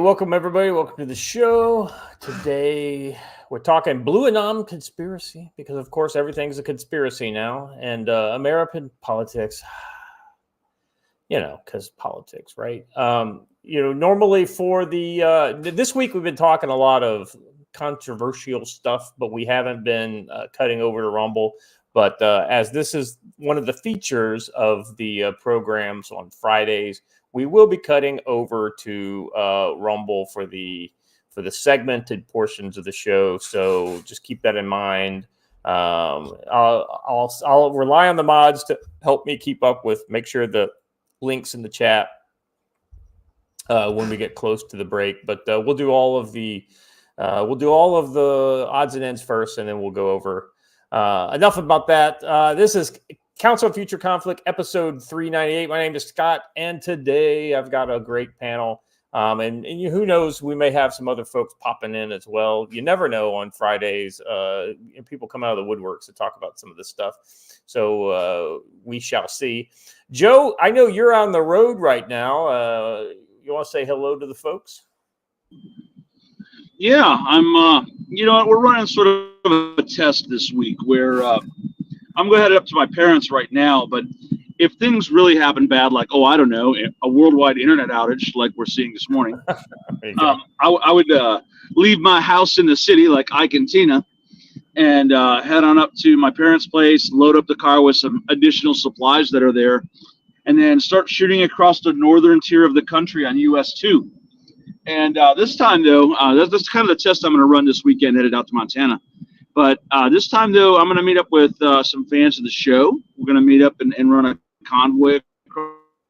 welcome everybody. Welcome to the show. Today we're talking BlueAnon conspiracy because, of course, everything's a conspiracy now, and American politics. Because politics, right? Normally for the this week we've been talking a lot of controversial stuff, but we haven't been cutting over to Rumble. But as this is one of the features of the programs on Fridays, we will be cutting over to Rumble for the segmented portions of the show. So just keep that in mind. I'll rely on the mods to help me keep up with, make sure the links in the chat when we get close to the break. But we'll do all of the odds and ends first, and then we'll go over. Enough about that. This is Council of Future Conflict, episode 398. My name is Scott, and today I've got a great panel. And who knows, we may have some other folks popping in as well. You never know on Fridays. People come out of the woodworks to talk about some of this stuff. So we shall see. Joe, I know you're on the road right now. You want to say hello to the folks? Yeah, I'm, we're running sort of a test this week where I'm going to head up to my parents right now. But if things really happen bad, like, I don't know, a worldwide internet outage like we're seeing this morning, I would leave my house in the city like Ike and Tina and head on up to my parents' place, load up the car with some additional supplies that are there, and then start shooting across the northern tier of the country on US 2. And this time, though, that's kind of the test I'm going to run this weekend, headed out to Montana. But this time, though, I'm going to meet up with some fans of the show. We're going to meet up and run a convoy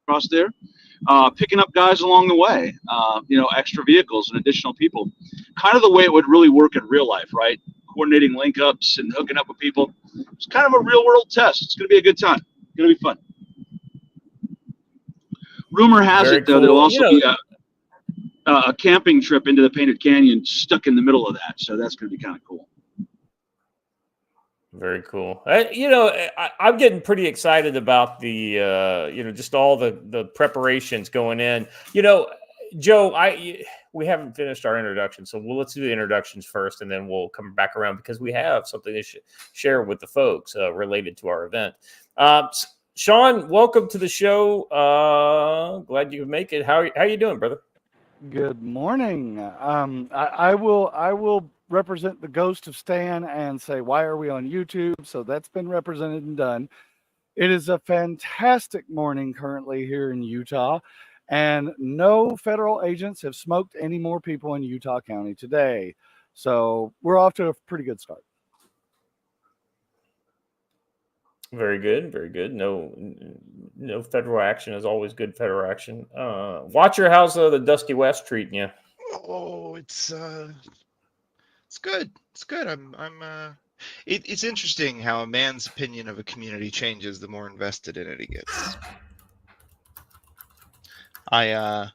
across there, picking up guys along the way, extra vehicles and additional people. Kind of the way it would really work in real life, right? Coordinating link-ups and hooking up with people. It's kind of a real-world test. It's going to be a good time. It's going to be fun. Rumor has it, though, there'll also be a camping trip into the Painted Canyon stuck in the middle of that. So that's going to be kind of cool. Very cool. I'm getting pretty excited about the, just all the preparations going in. Joe, we haven't finished our introduction, so let's do the introductions first, and then we'll come back around because we have something to share with the folks related to our event. Sean, welcome to the show. Glad you could make it. How you doing, brother? Good morning. I will represent the ghost of Stan and say, why are we on YouTube? So that's been represented and done. It is a fantastic morning currently here in Utah, and no federal agents have smoked any more people in Utah County today. So we're off to a pretty good start. Very good, very good. No federal action is always good federal action. Watcher, how's the Dusty West treating you? Oh, it's good. It's good. It's interesting how a man's opinion of a community changes the more invested in it he gets. I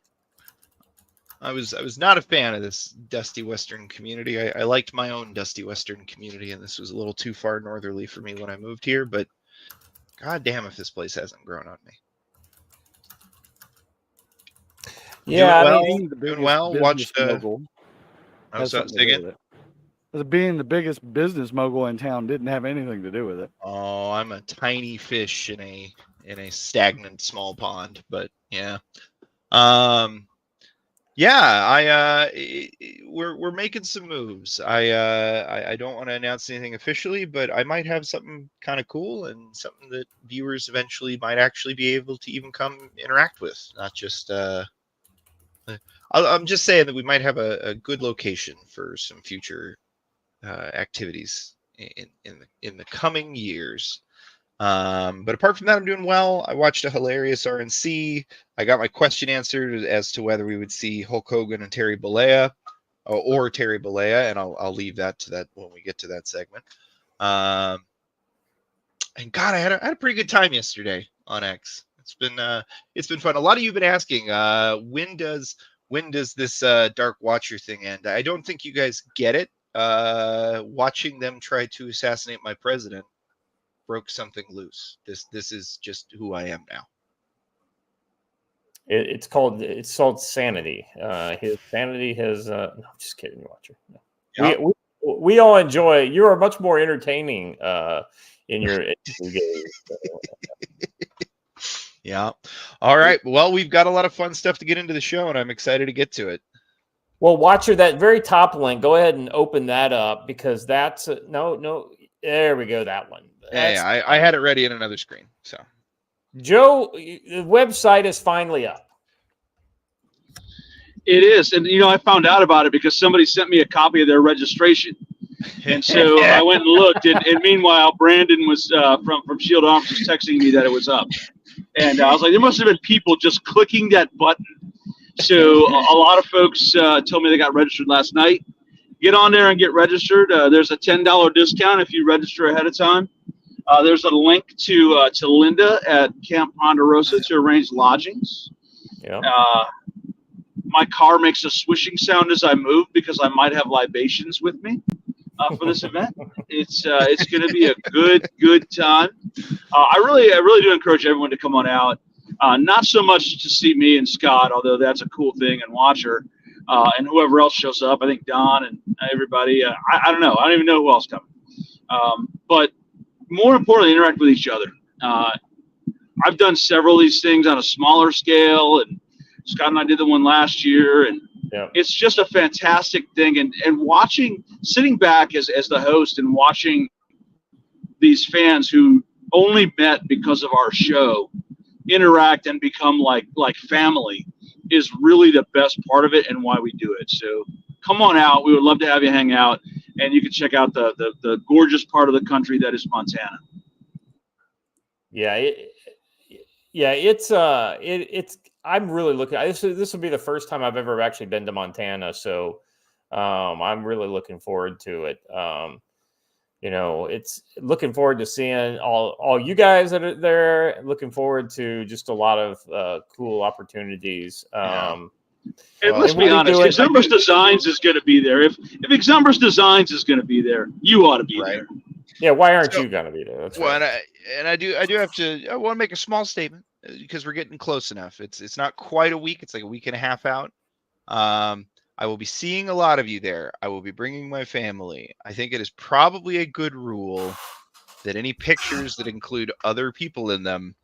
was not a fan of this Dusty Western community. I liked my own Dusty Western community, and this was a little too far northerly for me when I moved here, but god damn if this place hasn't grown on me. Yeah, doing well. Watched being the biggest business mogul in town didn't have anything to do with it. Oh, I'm a tiny fish in a stagnant small pond, but yeah. We're making some moves. I don't want to announce anything officially, but I might have something kind of cool and something that viewers eventually might actually be able to even come interact with. Not just I'm just saying that we might have a good location for some future activities in the coming years. But apart from that, I'm doing well. I watched a hilarious RNC. I got my question answered as to whether we would see Hulk Hogan and Terry Bollea or Terry Bollea, and I'll leave that to that when we get to that segment. And God, I had a pretty good time yesterday on X. It's been fun. A lot of you have been asking, when does this Dark Watcher thing end? I don't think you guys get it. Watching them try to assassinate my president broke something loose. This is just who I am now. It's called sanity. His sanity has. No, I'm just kidding, Watcher. No. Yep. We all enjoy. You are much more entertaining in your games. Yeah. All right. Well, we've got a lot of fun stuff to get into the show, and I'm excited to get to it. Well, Watcher, that very top link. Go ahead and open that up because that's no. There we go. That one. Yeah, I had it ready in another screen. So, Joe, the website is finally up. It is, and I found out about it because somebody sent me a copy of their registration, and so I went and looked. And meanwhile, Brandon was from Shield Arms was texting me that it was up, and I was like, there must have been people just clicking that button. So a lot of folks told me they got registered last night. Get on there and get registered. There's a $10 discount if you register ahead of time. There's a link to Linda at Camp Ponderosa to arrange lodgings. Yeah. My car makes a swishing sound as I move because I might have libations with me for this event. It's going to be a good time. I really do encourage everyone to come on out. Not so much to see me and Scott, although that's a cool thing, and Watcher, and whoever else shows up. I think Don and everybody. I don't know. I don't even know who else coming. But more importantly, interact with each other. I've done several of these things on a smaller scale, and Scott and I did the one last year, and it's just a fantastic thing. And sitting back as the host and watching these fans who only met because of our show interact and become like family is really the best part of it and why we do it. So come on out. We would love to have you hang out, and you can check out the gorgeous part of the country that is Montana. Yeah. It's I'm really looking. This will be the first time I've ever actually been to Montana, so I'm really looking forward to it. It's looking forward to seeing all you guys that are there. Looking forward to just a lot of cool opportunities. And let's be honest, Exumbers Designs is going to be there. If Exumbers Designs is going to be there, you ought to be there. Yeah, why aren't you going to be there? That's well, right. and I do have to. I want to make a small statement because we're getting close enough. It's not quite a week. It's like a week and a half out. I will be seeing a lot of you there. I will be bringing my family. I think it is probably a good rule that any pictures that include other people in them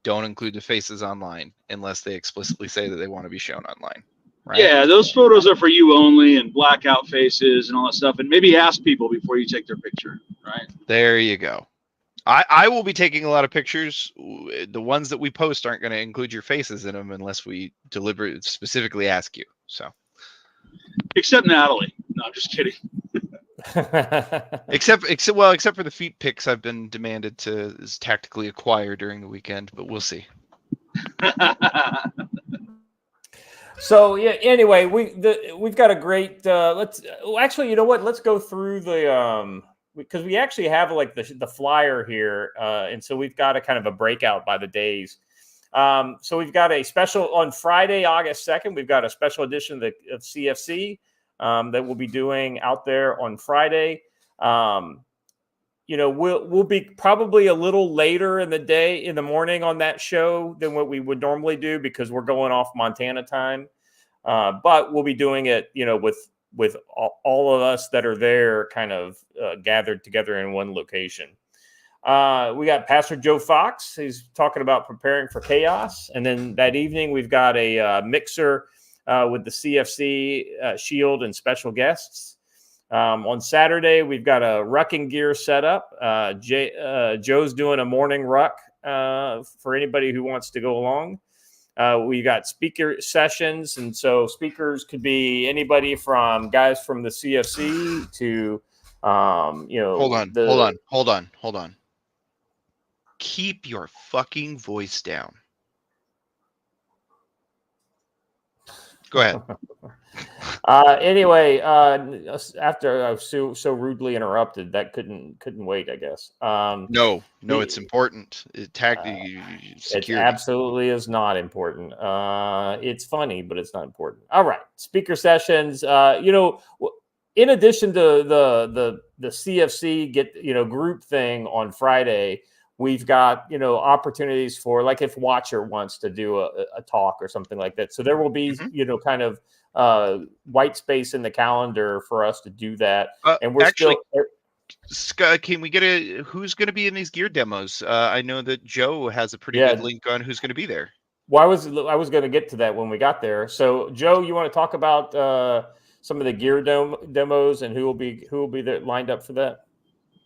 don't include the faces online unless they explicitly say that they want to be shown online. Right? Yeah, those photos are for you only, and blackout faces and all that stuff. And maybe ask people before you take their picture. Right there, you go. I will be taking a lot of pictures. The ones that we post aren't going to include your faces in them unless we deliberately specifically ask you. So, except Natalie. No, I'm just kidding. except for the feet pics I've been demanded to tactically acquire during the weekend, but we'll see. So yeah. Anyway, we've got a great. Let's you know what? Let's go through the because we actually have like the flyer here, and so we've got a kind of a breakout by the days. So we've got a special on Friday, August 2nd. We've got a special edition of CFC that we'll be doing out there on Friday. We'll be probably a little later in the morning on that show than what we would normally do because we're going off Montana time. But we'll be doing it, with all of us that are there kind of gathered together in one location. We got Pastor Joe Fox. He's talking about preparing for chaos. And then that evening, we've got a mixer with the CFC Shield and special guests. On Saturday, we've got a rucking gear set up. Joe's doing a morning ruck for anybody who wants to go along. We got speaker sessions, and so speakers could be anybody from guys from the CFC to, Hold on. Keep your fucking voice down. Go ahead. Anyway, after I was so rudely interrupted, that couldn't wait, I guess. No, it's important. Security. It absolutely is not important. It's funny, but it's not important. All right, speaker sessions. In addition to the CFC group thing on Friday, we've got, opportunities for, like, if Watcher wants to do a talk or something like that. So there will be, kind of white space in the calendar for us to do that. And we're actually, still. Scott, can we get who's going to be in these gear demos? I know that Joe has a pretty good link on who's going to be there. Well, I was going to get to that when we got there. So, Joe, you want to talk about some of the gear demos and who will be there lined up for that?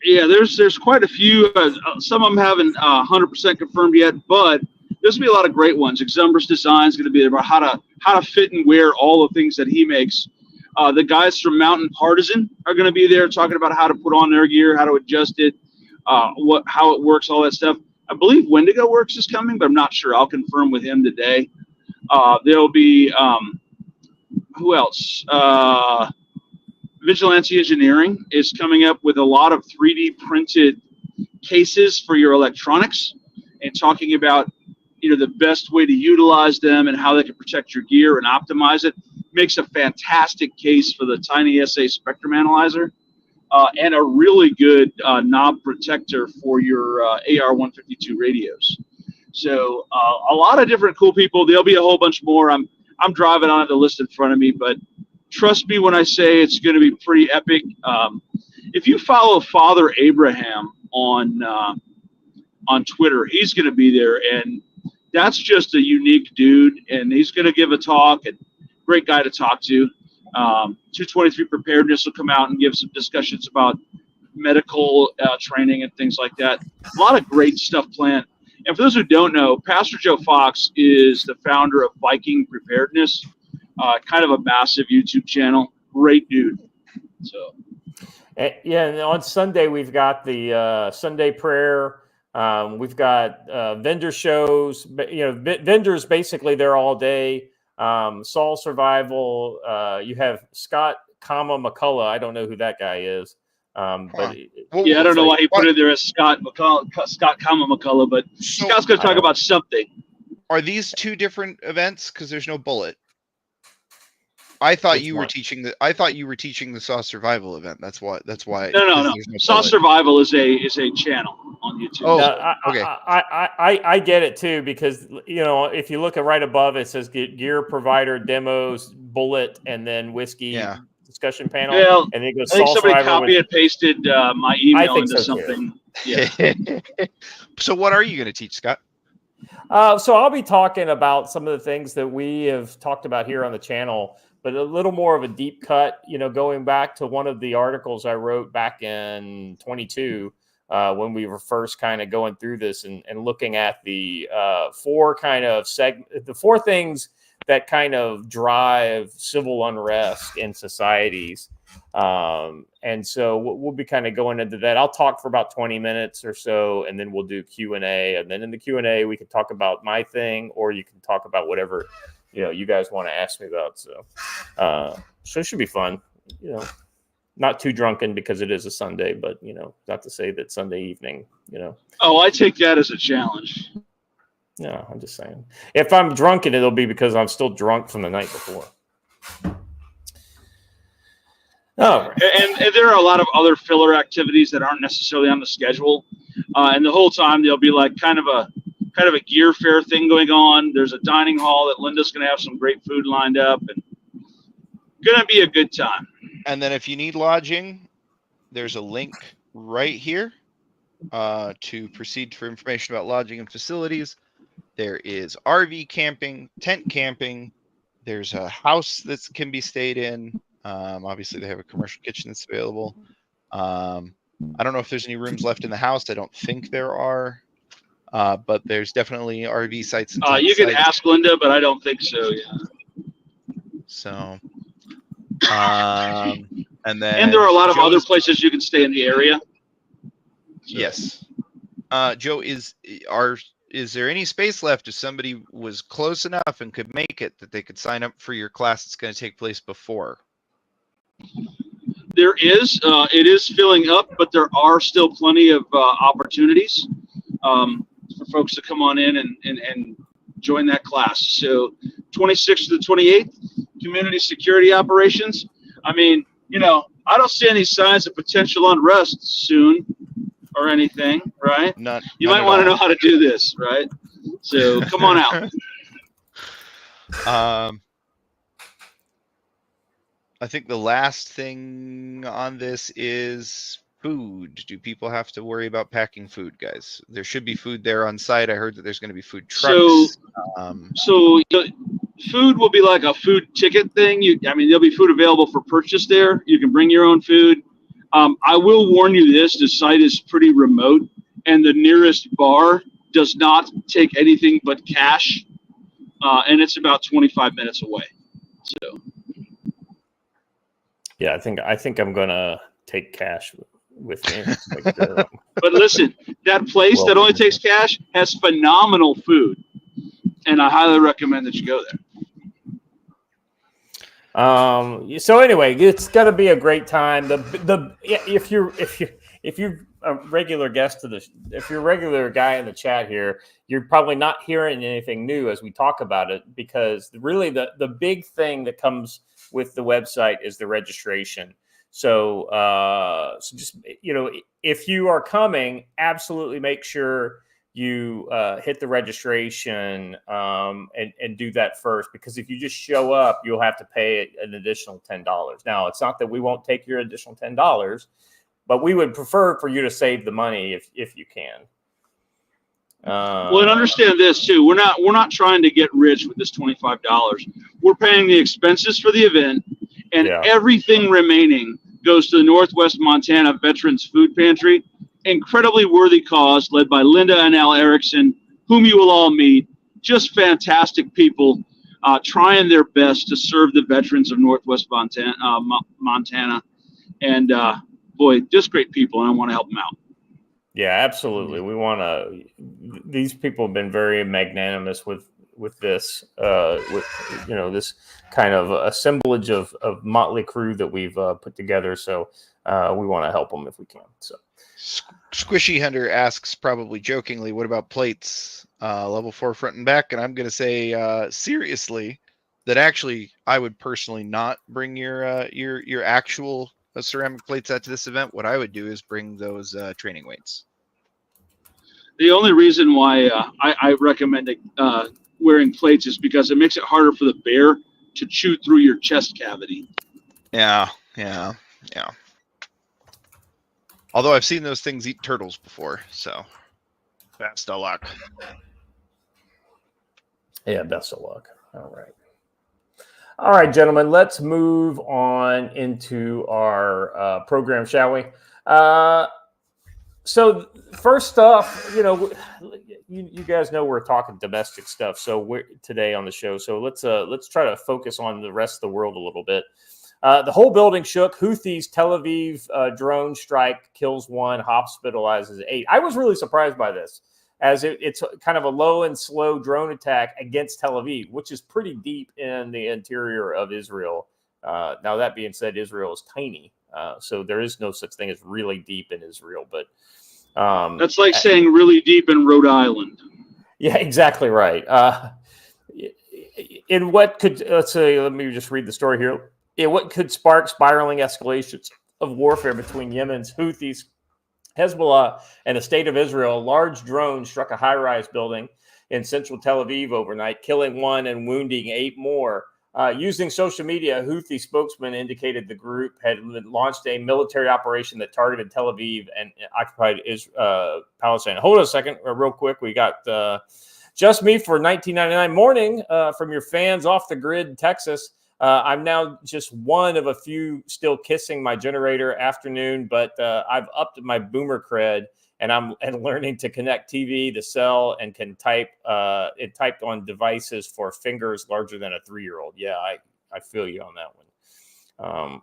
Yeah, there's quite a few. Some of them haven't 100% confirmed yet, but there's gonna be a lot of great ones. Exumbrous Design is going to be there about how to fit and wear all the things that he makes. The guys from Mountain Partisan are going to be there talking about how to put on their gear, how to adjust it, how it works, all that stuff. I believe Wendigo Works is coming, but I'm not sure. I'll confirm with him today. There'll be who else? Vigilante Engineering is coming up with a lot of 3D printed cases for your electronics and talking about, the best way to utilize them and how they can protect your gear and optimize it. Makes a fantastic case for the Tiny SA Spectrum Analyzer and a really good knob protector for your AR-152 radios. So a lot of different cool people. There'll be a whole bunch more. I'm driving on the list in front of me, but trust me when I say it's going to be pretty epic. If you follow Father Abraham on Twitter, he's going to be there, and that's just a unique dude, and he's going to give a talk, and great guy to talk to. 223 Preparedness will come out and give some discussions about medical training and things like that. A lot of great stuff planned. And for those who don't know, Pastor Joe Fox is the founder of Viking Preparedness, kind of a massive YouTube channel. Great dude. So, yeah, and on Sunday we've got the Sunday prayer. We've got vendor shows. Vendors basically they're all day. Saul Survival. You have Scott, McCullough. I don't know who that guy is. But I don't know why he put it there as Scott, McCullough, but Scott's going to talk about something. Are these two different events? Because there's no bullet. I thought you were teaching the Saw Survival event. That's why. No. Saw Survival is a channel on YouTube. Oh, okay. I get it too, because if you look at right above, it says gear provider demos, bullet, and then whiskey discussion panel. Well, and then it goes. I think somebody copy and pasted my email into something. Yeah. So what are you going to teach, Scott? So I'll be talking about some of the things that we have talked about here on the channel, but a little more of a deep cut, going back to one of the articles I wrote back in 22 when we were first kind of going through this and looking at the four things that kind of drive civil unrest in societies. And so we'll be kind of going into that. I'll talk for about 20 minutes or so, and then we'll do Q&A. And then in the Q&A, we can talk about my thing, or you can talk about whatever you guys want to ask me about. So it should be fun. Not too drunken because it is a Sunday, but not to say that Sunday evening. Oh, I take that as a challenge. No, I'm just saying. If I'm drunken, it'll be because I'm still drunk from the night before. Oh, and there are a lot of other filler activities that aren't necessarily on the schedule, and the whole time there'll be like kind of a gear fair thing going on. There's a dining hall that Linda's going to have some great food lined up, and going to be a good time. And then if you need lodging, there's a link right here to proceed for information about lodging and facilities. There is RV camping, tent camping. There's a house that can be stayed in. Obviously, they have a commercial kitchen that's available. I don't know if there's any rooms left in the house. I don't think there are. But there's definitely RV sites. And you can ask Linda, but I don't think so. Yeah. So, and there are a lot of other places you can stay in the area. So. Yes. Joe, is there any space left if somebody was close enough and could make it that they could sign up for your class that's going to take place before? There is. It is filling up, but there are still plenty of opportunities for folks to come on in and join that class. So 26th to the 28th, community security operations. I mean, I don't see any signs of potential unrest soon. or anything, right? None. You none might at want to all. know how to do this, right? So come on out. I think the last thing on this is food. Do people have to worry about packing food, guys? There should be food there on site. I heard that there's going to be food trucks. So food will be like a food ticket thing. There'll be food available for purchase there. You can bring your own food. I will warn you this: the site is pretty remote, and the nearest bar does not take anything but cash, and it's about 25 minutes away. So. Yeah, I think I'm gonna take cash with me. But listen, that place that only takes cash has phenomenal food, and I highly recommend that you go there. So anyway, it's gonna be a great time. If you're a regular guest if you're a regular guy in the chat here, you're probably not hearing anything new as we talk about it, because really the big thing that comes with the website is the registration. So just, if you are coming, absolutely make sure you hit the registration and do that first, because if you just show up, you'll have to pay an additional $10. Now, it's not that we won't take your additional $10, but we would prefer for you to save the money if you can. Well, and understand this too. We're not trying to get rich with this $25. We're paying the expenses for the event, and everything remaining goes to the Northwest Montana Veterans Food Pantry. Incredibly worthy cause led by Linda and Al Erickson, whom you will all meet. Just fantastic people, trying their best to serve the veterans of Northwest Montana, and boy, just great people, and I want to help them out. Yeah, absolutely. We want to. These people have been very magnanimous with this, this kind of assemblage of motley crew that we've put together. So we want to help them if we can. So Squishy Hunter asks, probably jokingly, what about plates? Level 4 front and back. And I'm going to say seriously that actually I would personally not bring your actual ceramic plates out to this event. What I would do is bring those training weights. The only reason why I recommend wearing plates is because it makes it harder for the bear to chew through your chest cavity. Yeah. Although I've seen those things eat turtles before, so best of luck. Yeah, best of luck. All right, gentlemen, let's move on into our program, shall we? So first off, you guys know we're talking domestic stuff. So we're today on the show. So let's try to focus on the rest of the world a little bit. The whole building shook. Houthis Tel Aviv drone strike kills 1, hospitalizes 8. I was really surprised by this, as it's kind of a low and slow drone attack against Tel Aviv, which is pretty deep in the interior of Israel. Now, that being said, Israel is tiny, so there is no such thing as really deep in Israel. But that's like saying really deep in Rhode Island. Yeah, exactly right. In what could, let me just read the story here. What could spark spiraling escalations of warfare between Yemen's Houthis, Hezbollah, and the state of Israel? A large drone struck a high-rise building in central Tel Aviv overnight, killing 1 and wounding 8 more. Using social media, a Houthi spokesman indicated the group had launched a military operation that targeted Tel Aviv and occupied Palestine. Hold on a second, real quick. We got Just Me for $19.99 morning from your fans off the grid, Texas. I'm now just one of a few still kissing my generator afternoon, but I've upped my boomer cred, and I'm learning to connect TV, the cell, and can type. It typed on devices for fingers larger than a 3-year-old. Yeah, I feel you on that one.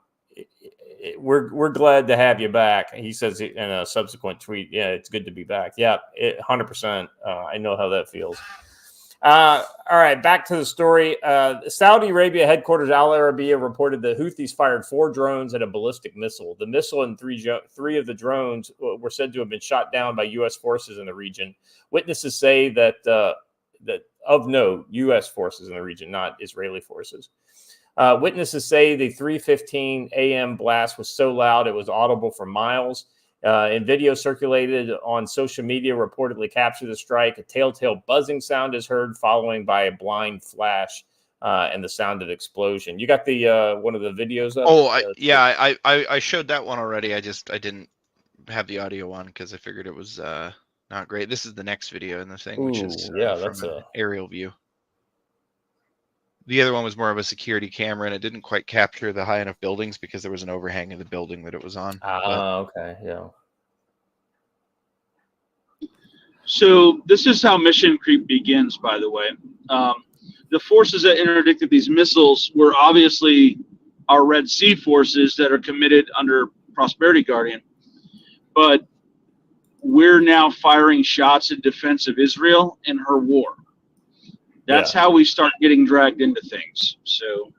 We're glad to have you back. He says in a subsequent tweet, yeah, it's good to be back. Yeah, 100%. I know how that feels. All right, back to the story. Saudi Arabia headquarters Al Arabiya reported that Houthis fired 4 drones and a ballistic missile. The missile and 3 of the drones were said to have been shot down by U.S. forces in the region. Witnesses say that of note, U.S. forces in the region, not Israeli forces. Witnesses say the 3:15 a.m. blast was so loud it was audible for miles. In video circulated on social media reportedly captured the strike. A telltale buzzing sound is heard, following by a blind flash and the sound of explosion. You got the one of the videos up? Oh, I showed that one already. I didn't have the audio on because I figured it was not great. This is the next video in the thing, which is from an aerial view. The other one was more of a security camera, and it didn't quite capture the high enough buildings because there was an overhang in the building that it was on. Okay, yeah. So this is how mission creep begins, by the way. The forces that interdicted these missiles were obviously our Red Sea forces that are committed under Prosperity Guardian. But we're now firing shots in defense of Israel in her war. That's how we start getting dragged into things. So,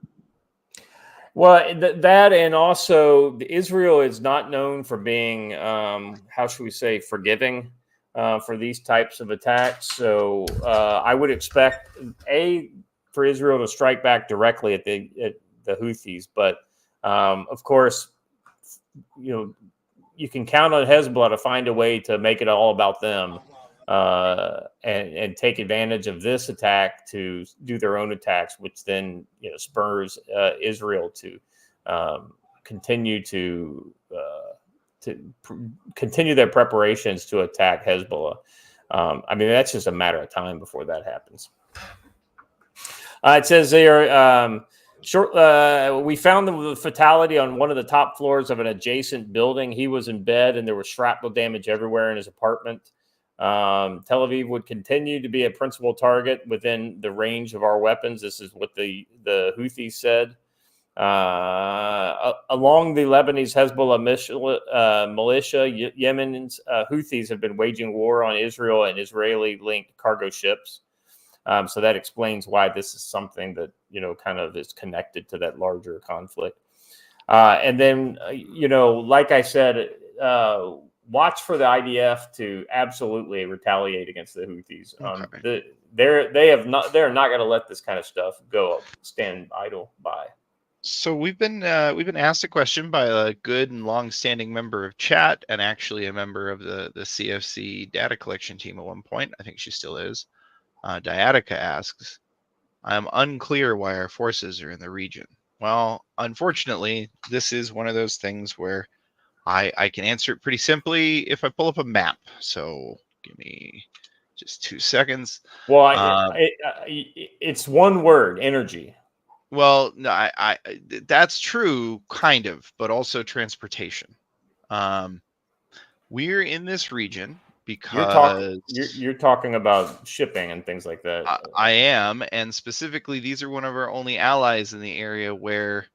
well, that, and also Israel is not known for being, how should we say, forgiving for these types of attacks. So I would expect for Israel to strike back directly at the Houthis, but of course, you can count on Hezbollah to find a way to make it all about them. And take advantage of this attack to do their own attacks, which then spurs Israel to continue continue their preparations to attack Hezbollah. I mean, that's just a matter of time before that happens. It says there, we found the fatality on one of the top floors of an adjacent building. He was in bed, and there was shrapnel damage everywhere in his apartment. Tel Aviv would continue to be a principal target within the range of our weapons. This is what the Houthis said. Along the Lebanese Hezbollah militia, Yemen's Houthis have been waging war on Israel and Israeli-linked cargo ships. So that explains why this is something that kind of is connected to that larger conflict. And then like I said, watch for the IDF to absolutely retaliate against the Houthis. They're not going to let this kind of stuff go stand idle by. So we've been asked a question by a good and long-standing member of chat, and actually a member of the CFC data collection team at one point. I think she still is. Diatica asks, "I'm unclear why our forces are in the region." Well, unfortunately, this is one of those things where I can answer it pretty simply if I pull up a map. So give me just 2 seconds. Well, it's one word: energy. Well, no, that's true, kind of, but also transportation. We're in this region because you're talking about shipping and things like that. I am, and specifically, these are one of our only allies in the area where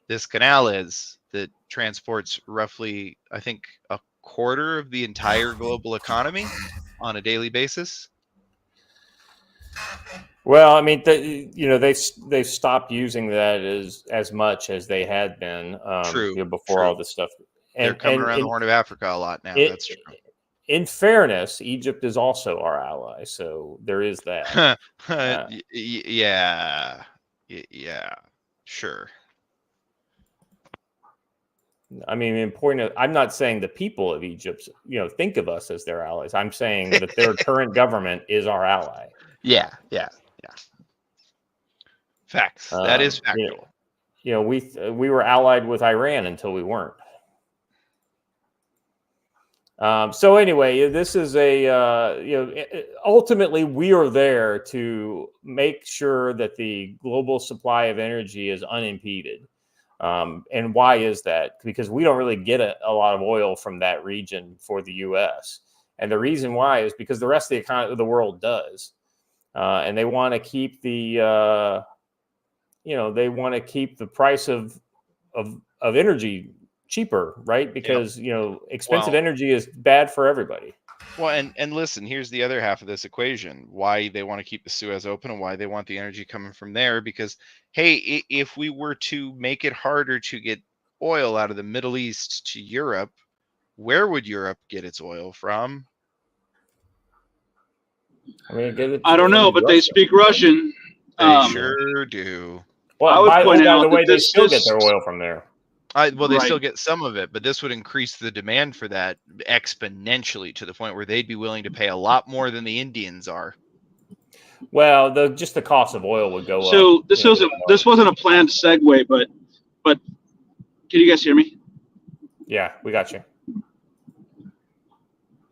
this canal is, that transports roughly, I think, a quarter of the entire global economy on a daily basis. Well, I mean, they've stopped using that as much as they had been before all this stuff. They're coming around the Horn of Africa a lot now. That's true. In fairness, Egypt is also our ally, so there is that. Yeah, sure. I mean, I'm not saying the people of Egypt, think of us as their allies. I'm saying that their current government is our ally. Yeah. Facts. That is factual. We were allied with Iran until we weren't. So anyway, this is ultimately we are there to make sure that the global supply of energy is unimpeded. And why is that? Because we don't really get a lot of oil from that region for the U.S. And the reason why is because the rest of the economy of the world does. And they want to keep the price of energy cheaper, right? Because expensive energy is bad for everybody. Well, and listen, here's the other half of this equation: why they want to keep the Suez open and why they want the energy coming from there. Because hey, if we were to make it harder to get oil out of the Middle East to Europe, where would Europe get its oil from? I mean, I don't know, but Russia. They speak Russian. They sure do. Well, by the way, they still get their oil from there. Well, they Right. still get some of it, but this would increase the demand for that exponentially to the point where they'd be willing to pay a lot more than the Indians are. Well, just the cost of oil would go up. So this wasn't a planned segue, but can you guys hear me? Yeah, we got you.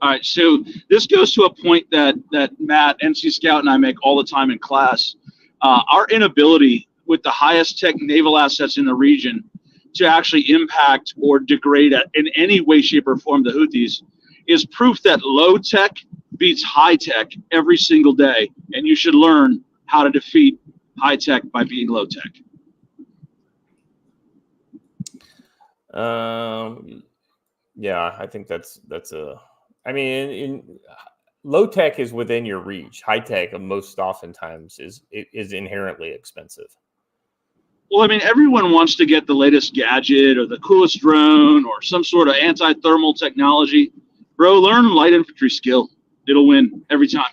All right, so this goes to a point that Matt, NC Scout, and I make all the time in class. Our inability with the highest tech naval assets in the region to actually impact or degrade in any way, shape, or form the Houthis is proof that low tech beats high tech every single day, and you should learn how to defeat high tech by being low tech. Yeah, I think that's a. I mean, in low tech is within your reach. High tech, most oftentimes, is inherently expensive. Well, I mean, everyone wants to get the latest gadget or the coolest drone or some sort of anti-thermal technology. Bro, learn light infantry skill. It'll win every time.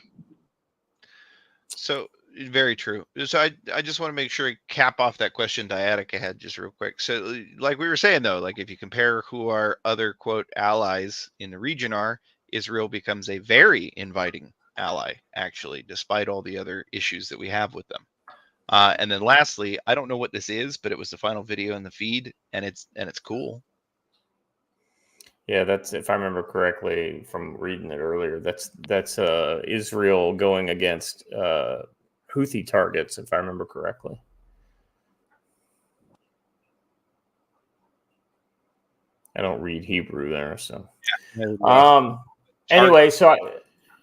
So very true. So I just want to make sure I cap off that question Diatica had just real quick. So like we were saying, though, like if you compare who our other, quote, allies in the region are, Israel becomes a very inviting ally, actually, despite all the other issues that we have with them. And then lastly, I don't know what this is, but it was the final video in the feed, and it's cool. Yeah, that's, if I remember correctly from reading it earlier, that's Israel going against Houthi targets, if I remember correctly. I don't read Hebrew there, so. Anyway, so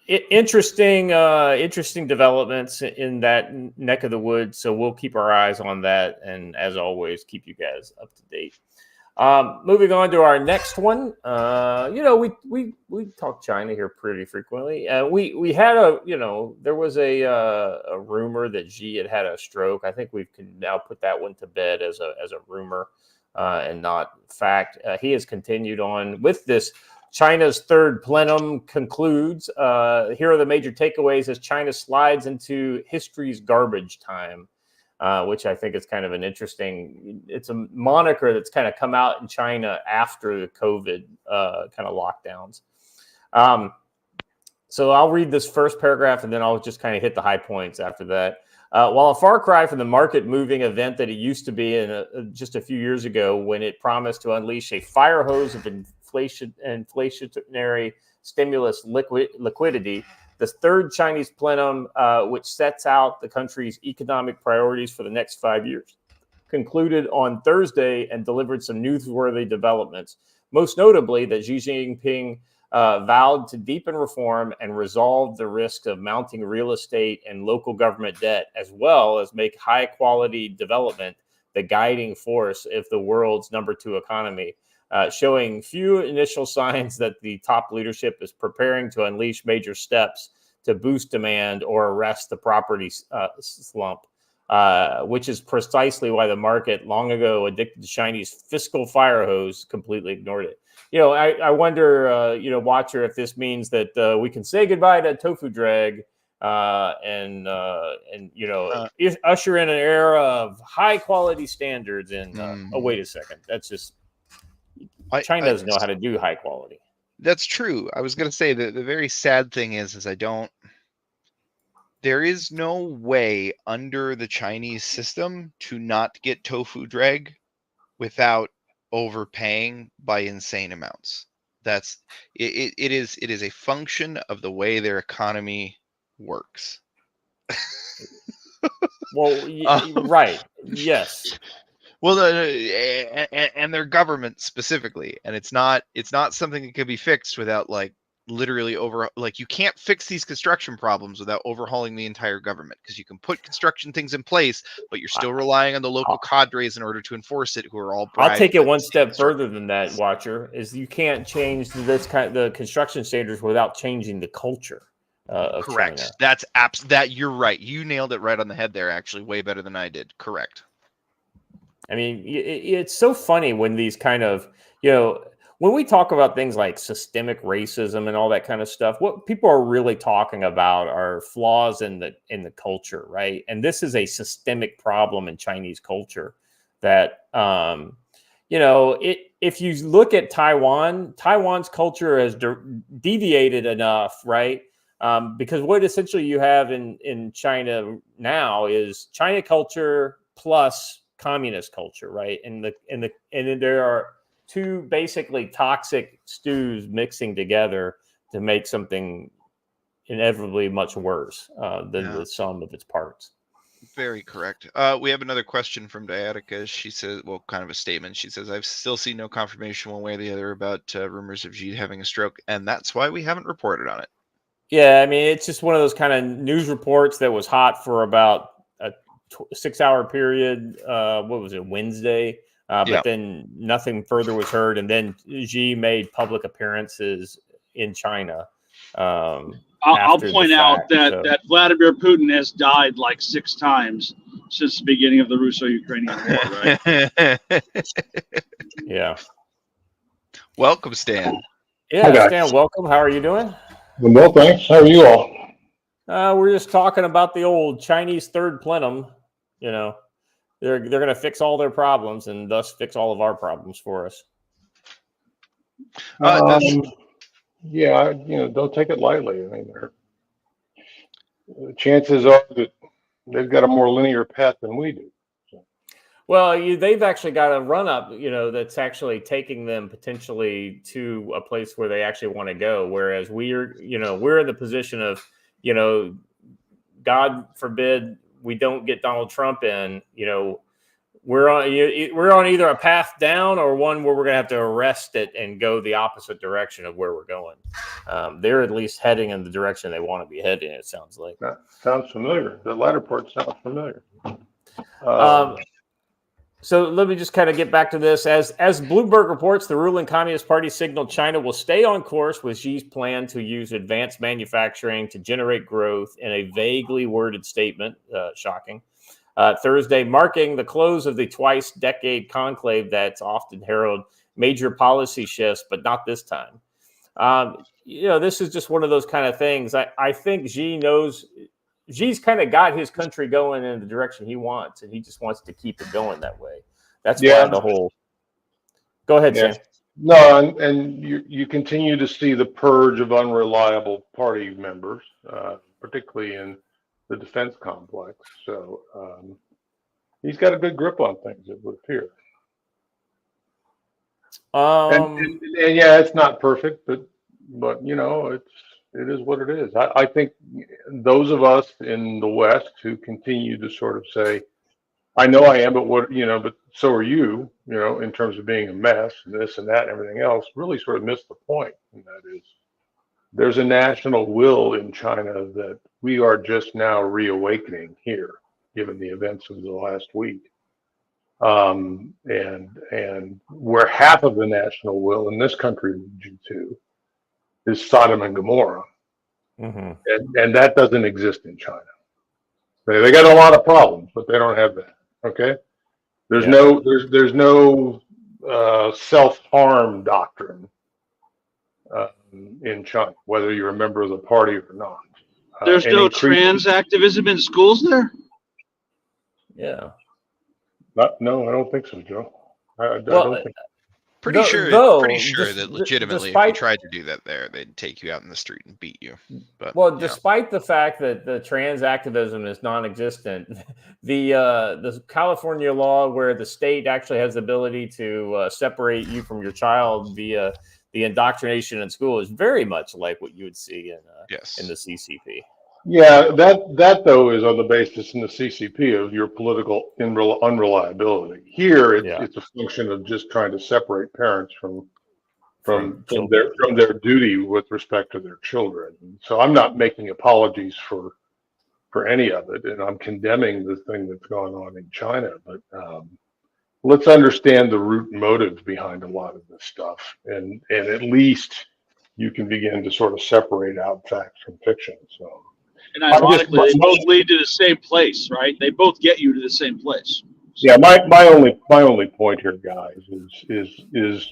interesting developments in that neck of the woods. So we'll keep our eyes on that, and as always, keep you guys up to date. Moving on to our next one. We talk China here pretty frequently. We had there was a rumor that Xi had a stroke. I think we can now put that one to bed as a rumor and not fact. He has continued on with this. China's third plenum concludes. Here are the major takeaways as China slides into history's garbage time. Which I think is kind of an interesting, it's a moniker that's kind of come out in China after the COVID kind of lockdowns. So I'll read this first paragraph and then I'll just kind of hit the high points after that. While a far cry from the market moving event that it used to be in just a few years ago when it promised to unleash a fire hose of inflationary stimulus liquidity, the third Chinese plenum, which sets out the country's economic priorities for the next 5 years, concluded on Thursday and delivered some newsworthy developments. Most notably, that Xi Jinping vowed to deepen reform and resolve the risks of mounting real estate and local government debt, as well as make high-quality development the guiding force of the world's number 2 economy. Showing few initial signs that the top leadership is preparing to unleash major steps to boost demand or arrest the property slump, which is precisely why the market, long ago addicted to Chinese fiscal fire hose, completely ignored it. I wonder, Watcher, if this means that we can say goodbye to tofu drag and usher in an era of high quality standards. And oh, wait a second, that's just. China doesn't know how to do high quality. That's true. I was going to say that the very sad thing is there is no way under the Chinese system to not get tofu drag without overpaying by insane amounts. It is a function of the way their economy works. Well, right. Yes. Well, and their government specifically, and it's not something that can be fixed without literally you can't fix these construction problems without overhauling the entire government, because you can put construction things in place, but you're still relying on the local cadres in order to enforce it, who are all. I'll take it one step further than that, Watcher. Is you can't change the construction standards without changing the culture. Of correct. China. That's that you're right. You nailed it right on the head there. Actually, way better than I did. Correct. I mean, it's so funny when these kind of, when we talk about things like systemic racism and all that kind of stuff, what people are really talking about are flaws in the culture, right? And this is a systemic problem in Chinese culture that, if you look at Taiwan's culture has deviated enough, right? Because what essentially you have in China now is China culture plus communist culture, right? And then there are two basically toxic stews mixing together to make something inevitably much worse than the sum of its parts. Very correct. We have another question from Diatica. She says, well, kind of a statement. She says, I've still seen no confirmation one way or the other about rumors of Xi having a stroke, and that's why we haven't reported on it. Yeah, I mean, it's just one of those kind of news reports that was hot for about a 6-hour period. What was it, Wednesday? But then nothing further was heard. And then Xi made public appearances in China. I'll point out that Vladimir Putin has died like 6 times since the beginning of the Russo-Ukrainian war, right? Yeah. Welcome, Stan. Yeah, Stan, welcome. How are you doing? Well, thanks. How are you all? We're just talking about the old Chinese third plenum. They're going to fix all their problems and thus fix all of our problems for us. Yeah, don't take it lightly. I mean, the chances are that they've got a more linear path than we do. So. Well, they've actually got a run up, that's actually taking them potentially to a place where they actually want to go. Whereas we're in the position of, God forbid we don't get Donald Trump in, we're on either a path down or one where we're going to have to arrest it and go the opposite direction of where we're going. They're at least heading in the direction they want to be heading, it sounds like. That sounds familiar. The latter part sounds familiar. So let me just kind of get back to this. As Bloomberg reports, the ruling Communist Party signaled China will stay on course with Xi's plan to use advanced manufacturing to generate growth in a vaguely worded statement. Shocking. Thursday, marking the close of the twice-decade conclave that's often heralded major policy shifts, but not this time. This is just one of those kind of things. I think Xi's kind of got his country going in the direction he wants, and he just wants to keep it going that way. That's why the whole. Go ahead, Sam. No, and you continue to see the purge of unreliable party members, particularly in the defense complex. So he's got a good grip on things, it would appear. And yeah, it's not perfect, but it is what it is. I think those of us in the West who continue to sort of say, I know I am, but so are you, in terms of being a mess and this and that and everything else, really sort of miss the point. And that is, there's a national will in China that we are just now reawakening here, given the events of the last week. And where half of the national will in this country region too is Sodom and Gomorrah. Mm-hmm. And that doesn't exist in China. They got a lot of problems, but they don't have that. Okay. There's no self-harm doctrine in China, whether you're a member of the party or not. There's no trans activism in schools there? Yeah. No, I don't think so, Joe. I don't think. Pretty sure that legitimately, if you tried to do that there, they'd take you out in the street and beat you. But despite the fact that the trans activism is non-existent, the California law where the state actually has the ability to separate you from your child via the indoctrination in school is very much like what you would see in the CCP. Yeah, that though is on the basis in the CCP of your political unreliability. Here, it's a function of just trying to separate parents from their duty with respect to their children. So I'm not making apologies for any of it, and I'm condemning the thing that's going on in China. But let's understand the root motives behind a lot of this stuff, and at least you can begin to sort of separate out facts from fiction. So. And ironically, they both lead to the same place, right? They both get you to the same place. Yeah, my only point here, guys, is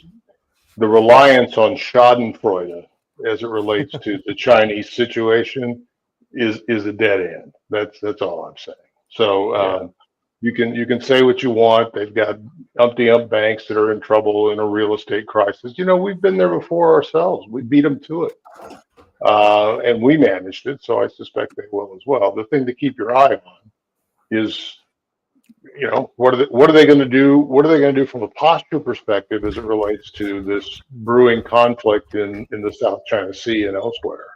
the reliance on Schadenfreude as it relates to the Chinese situation is a dead end. That's all I'm saying. So You can say what you want. They've got umpty banks that are in trouble in a real estate crisis. We've been there before ourselves. We beat them to it, and we managed it. So I suspect they will as well. The thing to keep your eye on is, what are they going to do? What are they going to do from a posture perspective as it relates to this brewing conflict in the South China Sea and elsewhere?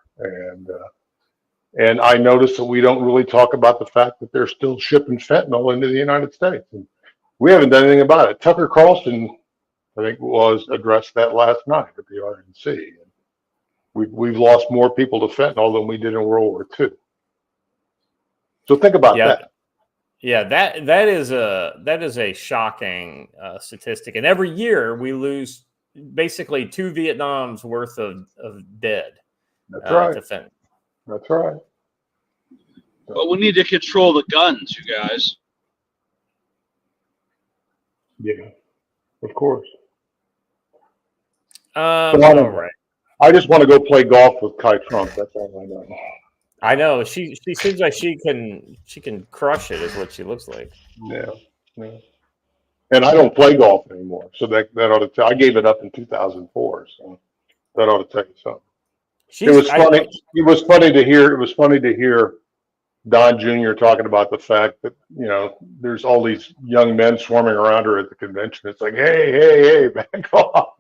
And I notice that we don't really talk about the fact that they're still shipping fentanyl into the United States. And we haven't done anything about it. Tucker Carlson, I think, addressed that last night at the RNC. We've lost more people to fentanyl than we did in World War II. So think about that. Yeah, that is a shocking statistic. And every year we lose basically 2 Vietnams worth of dead. That's right. To fentanyl. That's right. But we need to control the guns, you guys. Yeah, of course. All right. I just want to go play golf with Kai Trump. That's all I know. I know she seems like she can crush it. Is what she looks like. Yeah. And I don't play golf anymore, so that ought to. I gave it up in 2004, so that ought to tell you something. It was funny. It was funny to hear Don Jr. talking about the fact that there's all these young men swarming around her at the convention. It's like, hey, back off,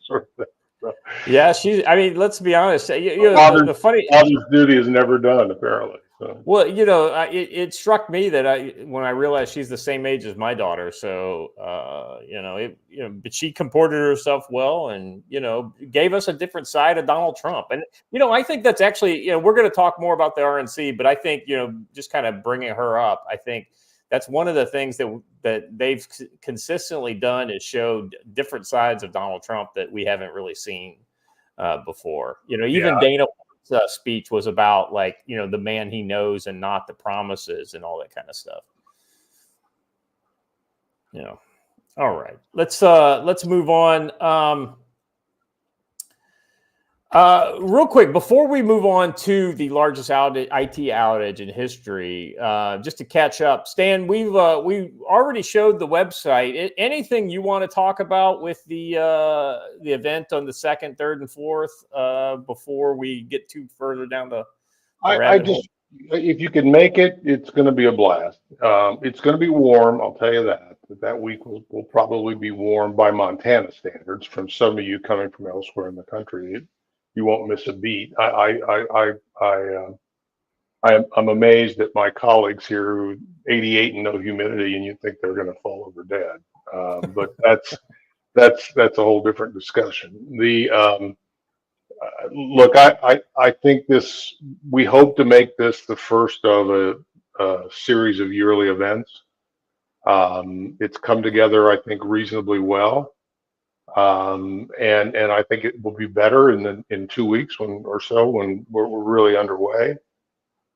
sort of thing. So, yeah, I mean, let's be honest. The funny father's duty is never done, apparently. So. Well, it struck me that when I realized she's the same age as my daughter, so but she comported herself well, and gave us a different side of Donald Trump, and I think that's actually we're going to talk more about the RNC, but I think just kind of bringing her up, I think that's one of the things that they've consistently done is showed different sides of Donald Trump that we haven't really seen before. Even Dana. Speech was about the man he knows and not the promises and all that kind of stuff. All right, let's move on. Real quick before we move on to the largest IT outage in history, just to catch up, Stan, we already showed the website. Anything you want to talk about with the event on the 2nd, 3rd, and 4th before we get too further down the rabbit hole? If you can make it, it's going to be a blast. It's going to be warm. I'll tell you that. That week will probably be warm by Montana standards. From some of you coming from elsewhere in the country, you won't miss a beat. I'm amazed at my colleagues here who 88 and no humidity, and you think they're going to fall over dead. But that's a whole different discussion. Look, I think we hope to make this the first of a series of yearly events. It's come together, I think, reasonably well. And I think it will be better in 2 weeks when we're really underway.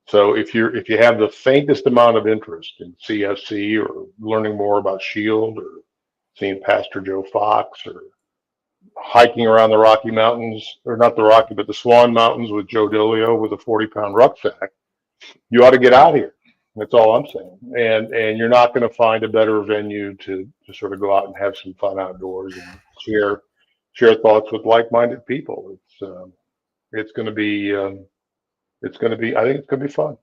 So if you have the faintest amount of interest in CFC or learning more about SHIELD or seeing Pastor Joe Fox or hiking around the Rocky Mountains, or not the Rocky, but the Swan Mountains with Joe Dilio with a 40-pound rucksack, you ought to get out here. That's all I'm saying. And you're not going to find a better venue to sort of go out and have some fun outdoors and share thoughts with like-minded people. It's going to be I think it's going to be fun.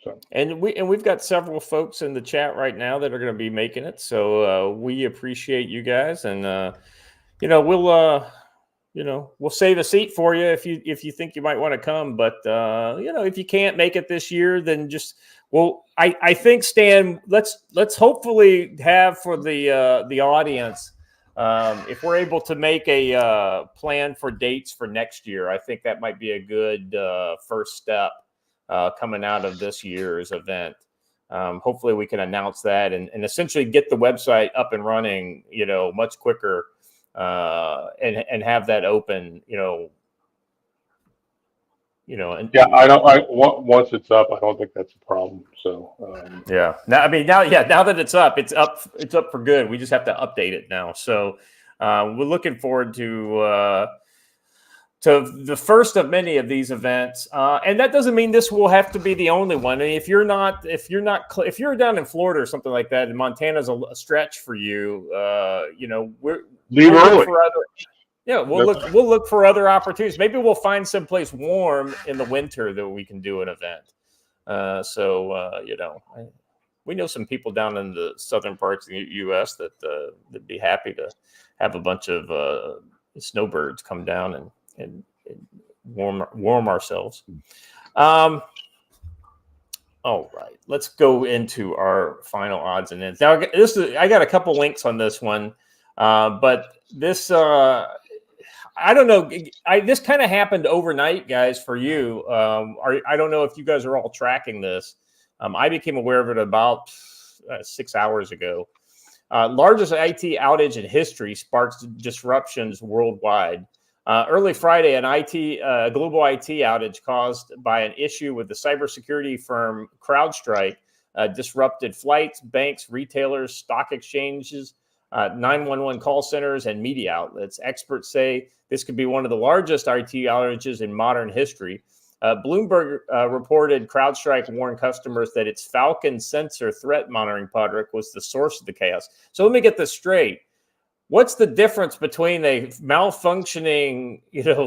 So. And we've got several folks in the chat right now that are going to be making it. So we appreciate you guys, and we'll save a seat for you if you think you might want to come. But if you can't make it this year, then just. Well, I think, Stan, let's hopefully have for the audience, if we're able to make a plan for dates for next year, I think that might be a good first step coming out of this year's event. Hopefully we can announce that and essentially get the website up and running, much quicker and have that open, once it's up, I don't think that's a problem. So now that it's up for good. We just have to update it now. So we're looking forward to So the first of many of these events, and that doesn't mean this will have to be the only one. I mean, if you're down in Florida or something like that, and Montana's a stretch for you, we'll look for other. Yeah, we'll look for other opportunities. Maybe we'll find someplace warm in the winter that we can do an event. We know some people down in the southern parts of the U.S. that'd be happy to have a bunch of snowbirds come down and warm ourselves. All right, let's go into our final odds and ends. Now, I got a couple links on this one, but this I don't know. This kind of happened overnight, guys, for you. I don't know if you guys are all tracking this. I became aware of it about 6 hours ago. Largest IT outage in history sparks disruptions worldwide. Early Friday, a global IT outage caused by an issue with the cybersecurity firm CrowdStrike disrupted flights, banks, retailers, stock exchanges, 911 call centers, and media outlets. Experts say this could be one of the largest IT outages in modern history. Bloomberg reported CrowdStrike warned customers that its Falcon sensor threat monitoring product was the source of the chaos. So let me get this straight. What's the difference between a malfunctioning,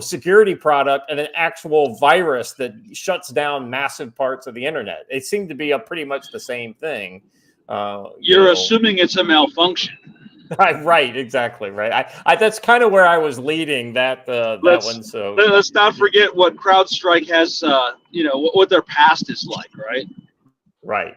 security product and an actual virus that shuts down massive parts of the internet? They seem to be pretty much the same thing. You're assuming it's a malfunction. Right, exactly. Right. I that's kind of where I was leading that one. So let's not forget what CrowdStrike has, what their past is like, right? Right.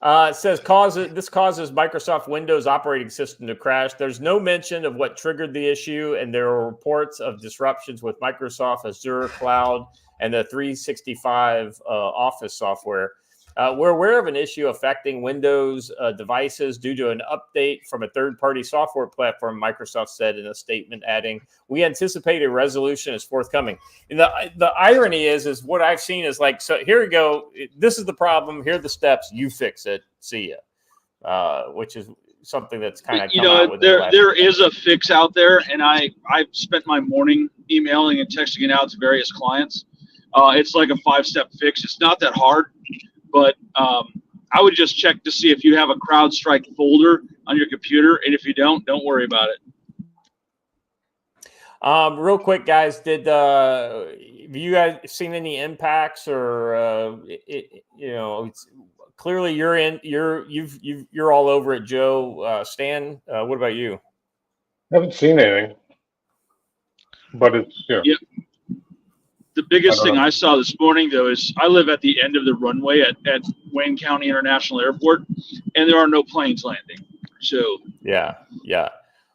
It says this causes Microsoft Windows operating system to crash. There's no mention of what triggered the issue, and there are reports of disruptions with Microsoft Azure Cloud and the 365 Office software. We're aware of an issue affecting Windows devices due to an update from a third-party software platform, Microsoft said in a statement, adding, "We anticipate a resolution is forthcoming." And the irony is what I've seen is like, so here we go. This is the problem. Here are the steps. You fix it. See ya. Which is something that's kind of there is a fix out there, and I've spent my morning emailing and texting it out to various clients. It's like a 5-step fix. It's not that hard. But I would just check to see if you have a CrowdStrike folder on your computer, and if you don't worry about it. Real quick, guys, have you guys seen any impacts or clearly you're all over it, Joe. Stan, what about you? Haven't seen anything, but it's Yeah. The biggest thing I saw this morning, though, is I live at the end of the runway at Wayne County International Airport, and there are no planes landing. So yeah.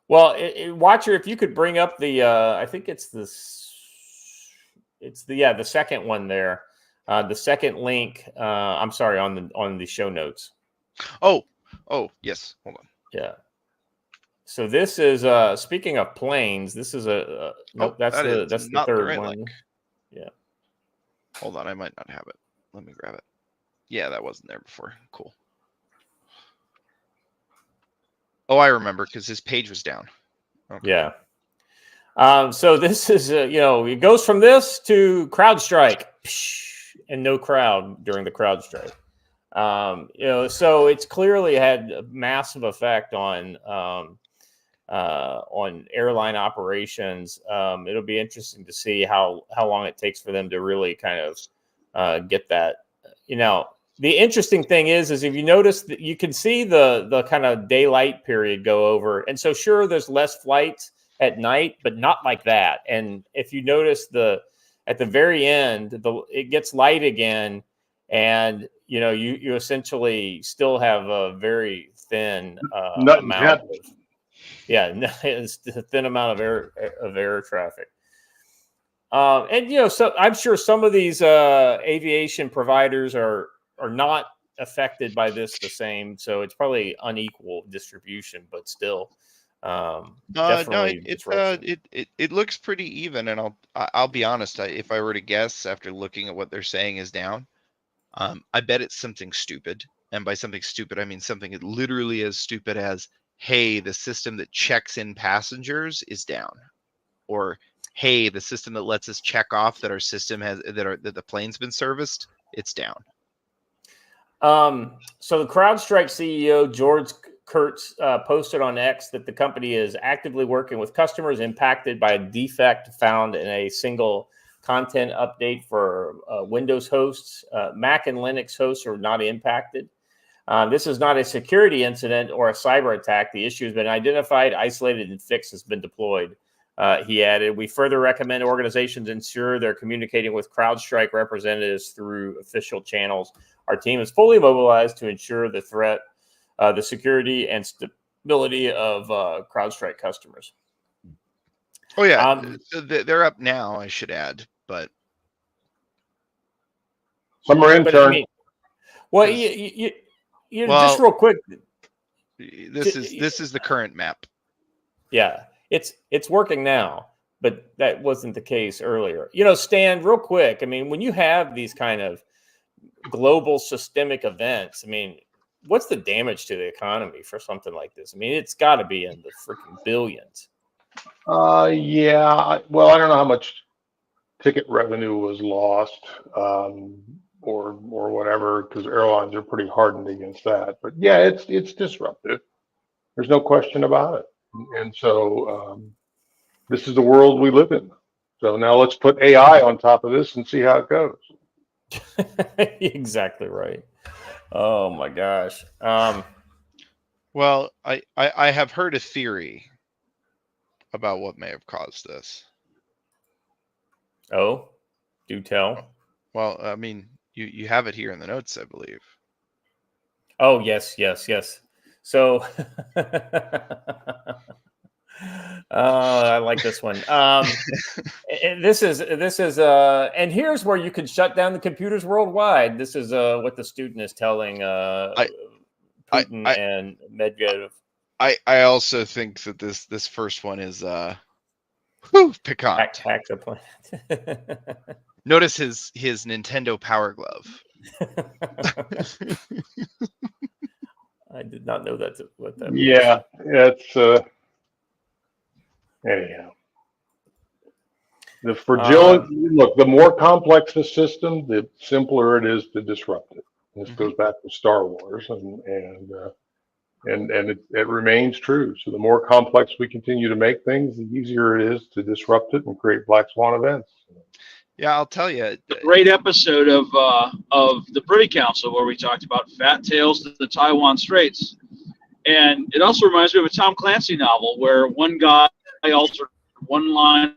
Well, Watcher, if you could bring up the, I think it's the second one there, the second link. I'm sorry, on the show notes. Oh, yes. Hold on. Yeah. So this is speaking of planes. This is nope. That's the third right one. Link. Yeah. Hold on, I might not have it. Let me grab it. Yeah, that wasn't there before. Cool. Oh, I remember because his page was down. Okay. Yeah. So this is it goes from this to CrowdStrike, and no crowd during the CrowdStrike. So it's clearly had a massive effect on airline operations. It'll be interesting to see how long it takes for them to really kind of get that. The interesting thing is if you notice that you can see the kind of daylight period go over, and so sure, there's less flights at night, but not like that. And if you notice at the very end, it gets light again, and you essentially still have a very thin amount of. Yeah, it's a thin amount of air traffic. So I'm sure some of these aviation providers are not affected by this the same. So it's probably unequal distribution, but still, definitely. No, it looks pretty even, and I'll be honest. If I were to guess after looking at what they're saying is down, I bet it's something stupid. And by something stupid, I mean something literally as stupid as, hey, the system that checks in passengers is down, or hey, the system that lets us check off that our system has that the plane's been serviced, it's down. So the CrowdStrike CEO George Kurtz posted on X that the company is actively working with customers impacted by a defect found in a single content update for Windows hosts. Mac and Linux hosts are not impacted. This is not a security incident or a cyber attack. The issue has been identified, isolated, and fix has been deployed. He added, we further recommend organizations ensure they're communicating with CrowdStrike representatives through official channels. Our team is fully mobilized to ensure the threat, the security and stability of CrowdStrike customers. Oh, yeah. They're up now, I should add, but. Summer intern. I mean, well, you just real quick. This is the current map. Yeah, it's working now, but that wasn't the case earlier. Stan, real quick. I mean, when you have these kind of global systemic events, I mean, what's the damage to the economy for something like this? I mean, it's got to be in the freaking billions. Yeah. Well, I don't know how much ticket revenue was lost, or whatever, because airlines are pretty hardened against that. But yeah, it's disruptive. There's no question about it. And so this is the world we live in. So now let's put AI on top of this and see how it goes. Exactly right. Oh my gosh. Well, I have heard a theory about what may have caused this. Oh, do tell. Well, I mean, you have it here in the notes, I believe. Oh, yes. So I like this one. This is and here's where you can shut down the computers worldwide. This is what the student is telling Putin and Medvedev. I also think that this first one is piquant. Hack the planet. Notice his Nintendo Power Glove. I did not know that's what that was. Yeah, it's anyhow. The fragility, look, the more complex the system, the simpler it is to disrupt it. This goes back to Star Wars, and it remains true. So the more complex we continue to make things, the easier it is to disrupt it and create black swan events. Yeah, I'll tell you. A great episode of the Privy Council where we talked about fat tails to the Taiwan Straits. And it also reminds me of a Tom Clancy novel where one guy altered one line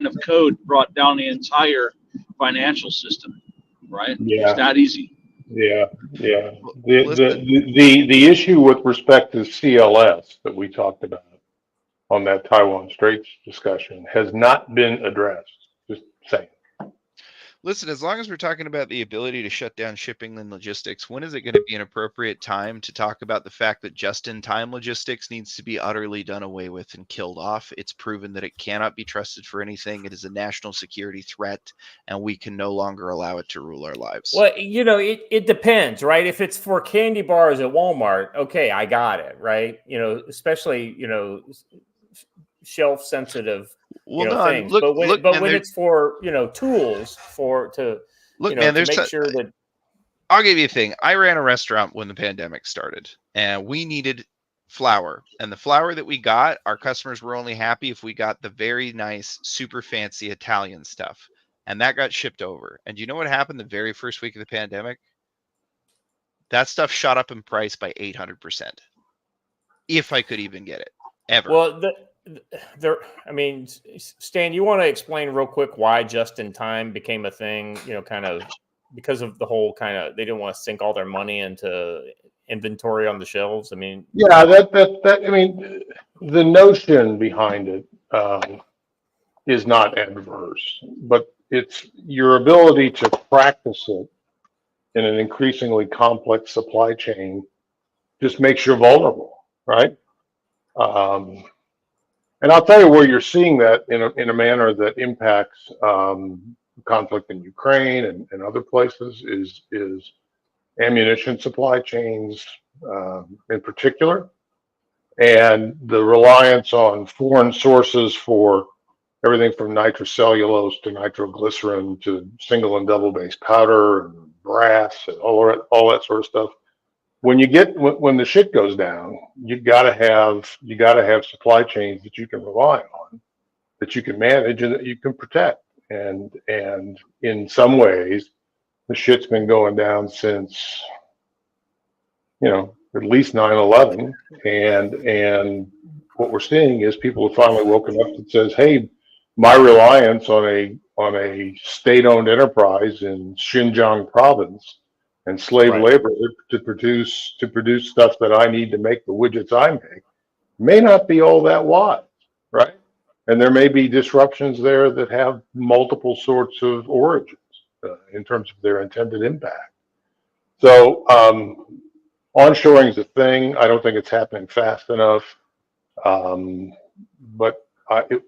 of code, brought down the entire financial system, right? Yeah. It's that easy. Yeah. The issue with respect to CLS that we talked about on that Taiwan Straits discussion has not been addressed. Just saying. Listen, as long as we're talking about the ability to shut down shipping and logistics, when is it going to be an appropriate time to talk about the fact that just-in-time logistics needs to be utterly done away with and killed off? It's proven that it cannot be trusted for anything. It is a national security threat, and we can no longer allow it to rule our lives. Well, it depends, right? If it's for candy bars at Walmart, okay, I got it, right? Especially, shelf-sensitive things. Look, but when it's for tools to make sure that. I'll give you a thing. I ran a restaurant when the pandemic started, and we needed flour. And the flour that we got, our customers were only happy if we got the very nice, super fancy Italian stuff, and that got shipped over. And do you know what happened the very first week of the pandemic? That stuff shot up in price by 800%. If I could even get it, ever. Well, Stan, you want to explain real quick why just in time became a thing, kind of because of the whole they didn't want to sink all their money into inventory on the shelves. I mean, yeah, the notion behind it is not adverse, but it's your ability to practice it in an increasingly complex supply chain just makes you vulnerable, right? And I'll tell you where you're seeing that in a manner that impacts conflict in Ukraine and other places is ammunition supply chains in particular, and the reliance on foreign sources for everything from nitrocellulose to nitroglycerin to single and double base powder and brass and all that sort of stuff. When the shit goes down, you gotta have supply chains that you can rely on, that you can manage, and that you can protect. And in some ways, the shit's been going down since, at least 9/11. And what we're seeing is people have finally woken up that says, hey, my reliance on a state-owned enterprise in Xinjiang province and slave labor to produce stuff that I need to make the widgets I make may not be all that wise, right? And there may be disruptions there that have multiple sorts of origins in terms of their intended impact. So onshoring is a thing. I don't think it's happening fast enough. But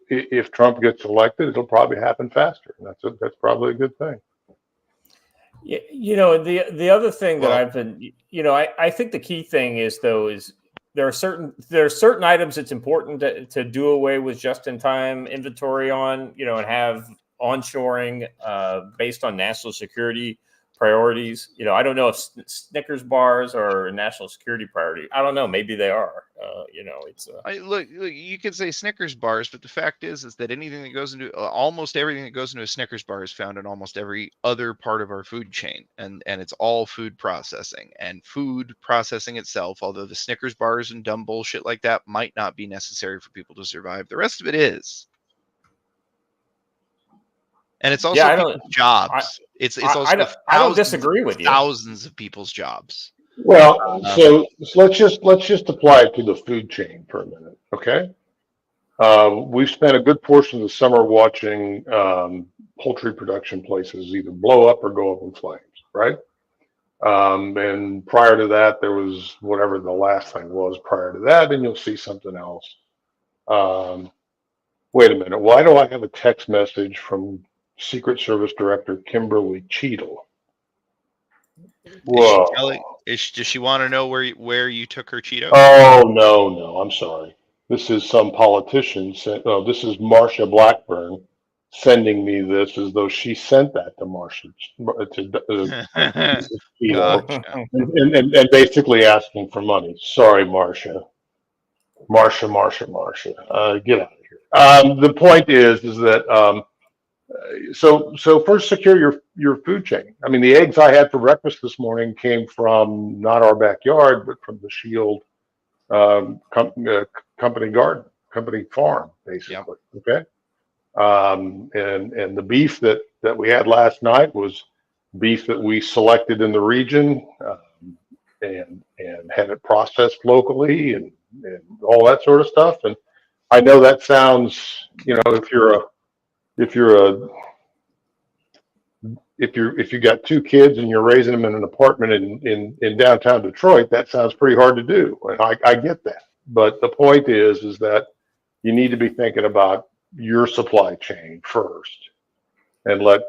if Trump gets elected, it'll probably happen faster. And that's probably a good thing. Yeah, the other thing that I've been, I think the key thing is there are certain items it's important to do away with just-in-time inventory on, and have onshoring based on national security priorities. I don't know if Snickers bars are a national security priority. I don't know. Maybe they are. It's look. You could say Snickers bars, but the fact is that anything that goes into almost everything that goes into a Snickers bar is found in almost every other part of our food chain, and it's all food processing. And food processing itself, although the Snickers bars and dumb bullshit like that might not be necessary for people to survive, the rest of it is. And it's also people's jobs. It's also I don't disagree with you. Thousands of people's jobs. Well, so let's just apply it to the food chain for a minute, okay? We've spent a good portion of the summer watching poultry production places either blow up or go up in flames, right? And prior to that, there was whatever the last thing was prior to that, and you'll see something else. Wait a minute. Why do I have a text message from Secret Service Director Kimberly Cheadle? Whoa. Does she want to know where you took her Cheetos? Oh, no. I'm sorry. This is some politician. This is Marcia Blackburn sending me this as though she sent that to Marcia. Gotcha. and basically asking for money. Sorry, Marcia. Marcia. Get out of here. The point is that so first secure your food chain. I mean, the eggs I had for breakfast this morning came from not our backyard, but from the Shield company farm, basically. Yep. Okay. And the beef that we had last night was beef that we selected in the region and had it processed locally and all that sort of stuff. And I know that sounds, if you got two kids and you're raising them in an apartment in downtown Detroit, that sounds pretty hard to do. And I get that. But the point is that you need to be thinking about your supply chain first and let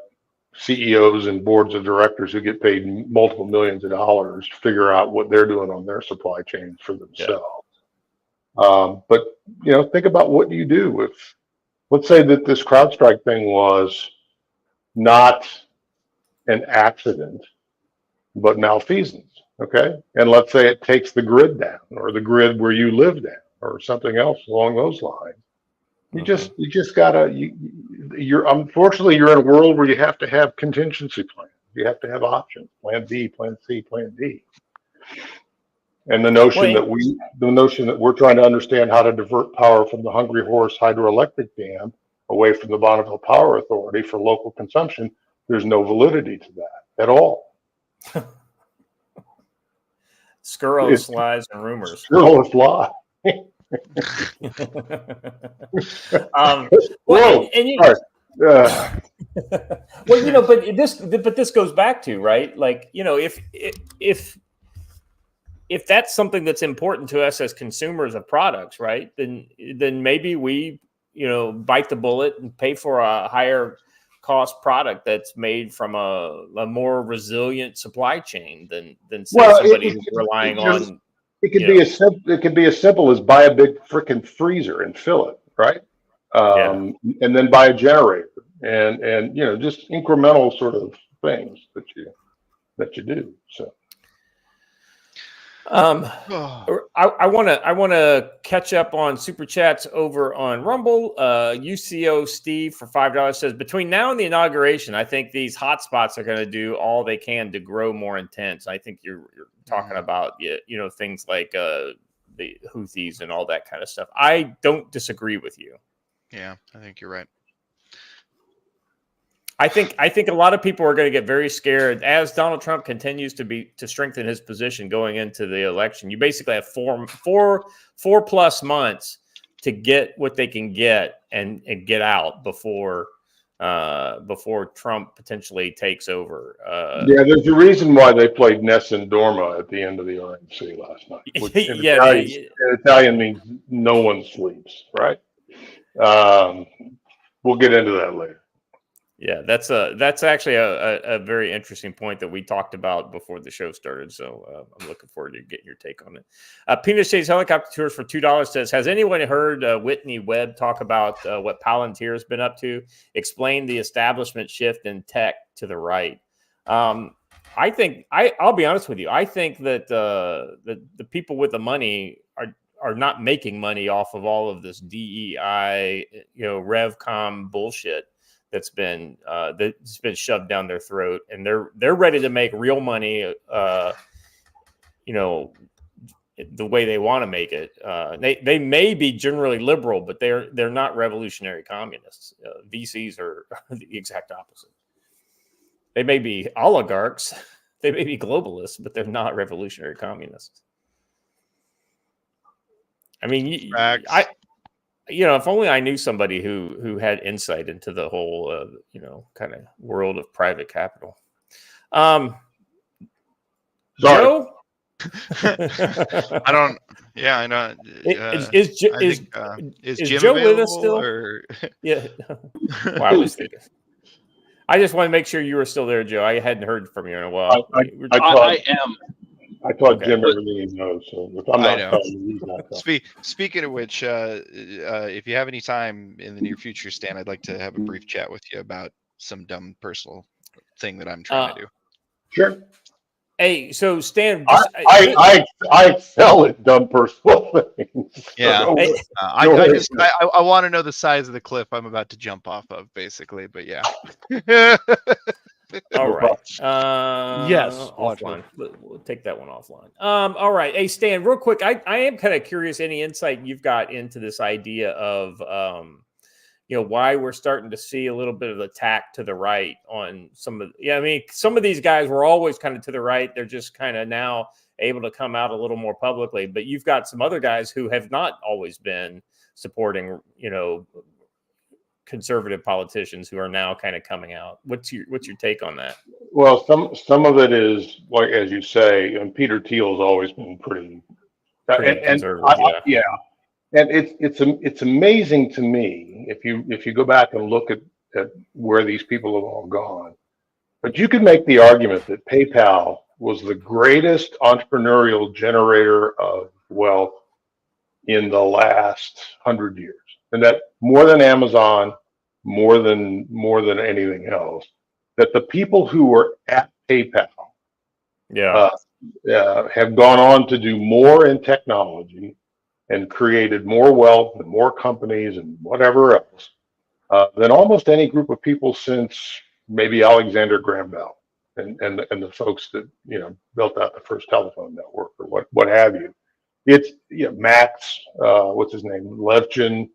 CEOs and boards of directors who get paid multiple millions of dollars figure out what they're doing on their supply chains for themselves. Yeah. But, think about what you do if, let's say that this CrowdStrike thing was not an accident, but malfeasance, okay? And let's say it takes the grid down or the grid where you live down or something else along those lines. You just gotta, unfortunately, you're in a world where you have to have contingency plans. You have to have options, plan B, plan C, plan D. And the notion that we're trying to understand how to divert power from the Hungry Horse hydroelectric dam away from the Bonneville Power Authority for local consumption, there's no validity to that at all. Scurrilous lies and rumors. Scurrilous lie. Well, but this goes back to, right? Like, if that's something that's important to us as consumers of products, right? Then maybe we, bite the bullet and pay for a higher cost product that's made from a more resilient supply chain than somebody who's relying on. It could be as simple as buy a big freaking freezer and fill it, right? and then buy a generator, and just incremental sort of things that you do. So. I want to catch up on super chats over on Rumble. UCO Steve for $5 says, between now and the inauguration, I think these hotspots are going to do all they can to grow more intense. I think you're talking about things like the Houthis and all that kind of stuff. I don't disagree with you. Yeah, I think you're right. I think a lot of people are going to get very scared as Donald Trump continues to strengthen his position going into the election. You basically have four plus months to get what they can get and get out before Trump potentially takes over. There's a reason why they played Nessun Dorma at the end of the RNC last night. Which in Italian means no one sleeps, right? We'll get into that later. Yeah, that's actually a very interesting point that we talked about before the show started. So I'm looking forward to getting your take on it. Penis Chase Helicopter Tours for $2 says, has anyone heard Whitney Webb talk about what Palantir's been up to? Explain the establishment shift in tech to the right. I think I'll be honest with you. I think that the people with the money are not making money off of all of this DEI, RevCom bullshit that's been shoved down their throat, and they're ready to make real money, the way they want to make it. They may be generally liberal, but they're not revolutionary communists. VCs are the exact opposite. They may be oligarchs, they may be globalists, but they're not revolutionary communists. I mean, if only I knew somebody who had insight into the whole, kind of world of private capital. Joe? I don't. Yeah, I know. Is Jim Joe with us still? Or... Yeah. Well, I was thinking. I just want to make sure you were still there, Joe. I hadn't heard from you in a while. I am. I taught Jim everything he knows, so if I'm not telling you, he's not telling. Speaking of which, if you have any time in the near future, Stan, I'd like to have a brief chat with you about some dumb personal thing that I'm trying to do. Sure. Hey, so Stan, I excel at dumb personal things. Yeah, I want to know the size of the cliff I'm about to jump off of, basically. But yeah. All right. Yes. Offline. We'll take that one offline. All right. Hey, Stan, real quick. I am kind of curious any insight you've got into this idea of, why we're starting to see a little bit of attack to the right on some of some of these guys were always kind of to the right. They're just kind of now able to come out a little more publicly, but you've got some other guys who have not always been supporting, conservative politicians who are now kind of coming out. What's your take on that? Well, some of it is like, as you say, and Peter Thiel's always been pretty conservative. And it's amazing to me if you go back and look at where these people have all gone. But you could make the argument that PayPal was the greatest entrepreneurial generator of wealth in the last 100 years. And that more than Amazon, more than anything else, that the people who were at PayPal have gone on to do more in technology and created more wealth and more companies and whatever else than almost any group of people since maybe Alexander Graham Bell and the folks that built out the first telephone network or what have you. It's Max, what's his name, Levchin,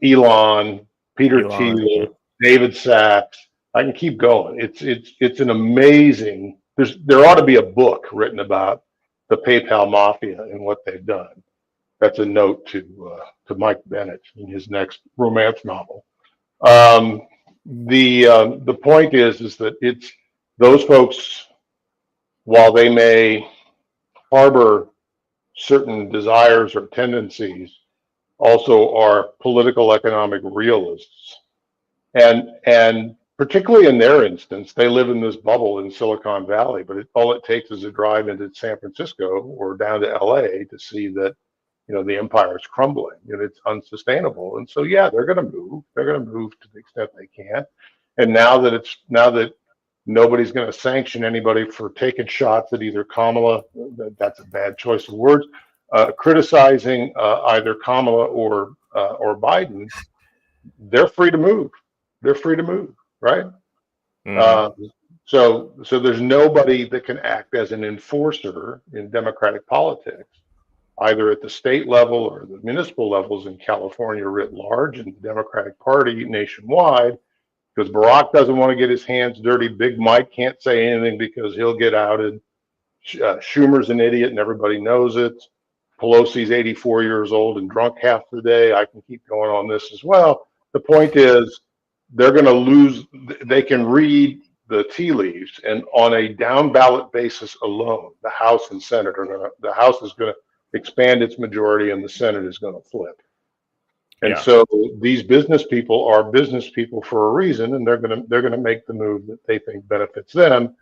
Elon, Peter Thiel, David Sachs. I can keep going. It's an amazing. There ought to be a book written about the PayPal mafia and what they've done. That's a note to Mike Bennett in his next romance novel. The point is that it's those folks, while they may harbor certain desires or tendencies, also are political economic realists, and particularly in their instance, they live in this bubble in Silicon Valley. But all it takes is a drive into San Francisco or down to LA to see that the empire is crumbling and it's unsustainable. And so, yeah, they're going to move. They're going to move to the extent they can. And now that nobody's going to sanction anybody for taking shots at either Kamala, that's a bad choice of words, criticizing either Kamala or Biden, they're free to move. They're free to move, right? So there's nobody that can act as an enforcer in democratic politics, either at the state level or the municipal levels in California writ large and the Democratic Party nationwide, because Barack doesn't want to get his hands dirty. Big Mike can't say anything because he'll get outed. Schumer's an idiot and everybody knows it. Pelosi's 84 years old and drunk half the day. I can keep going on this as well. The point is, they're going to lose. They can read the tea leaves, and on a down ballot basis alone, the House and Senate the House is going to expand its majority and the Senate is going to flip. And so these business people are business people for a reason, and they're going to make the move that they think benefits them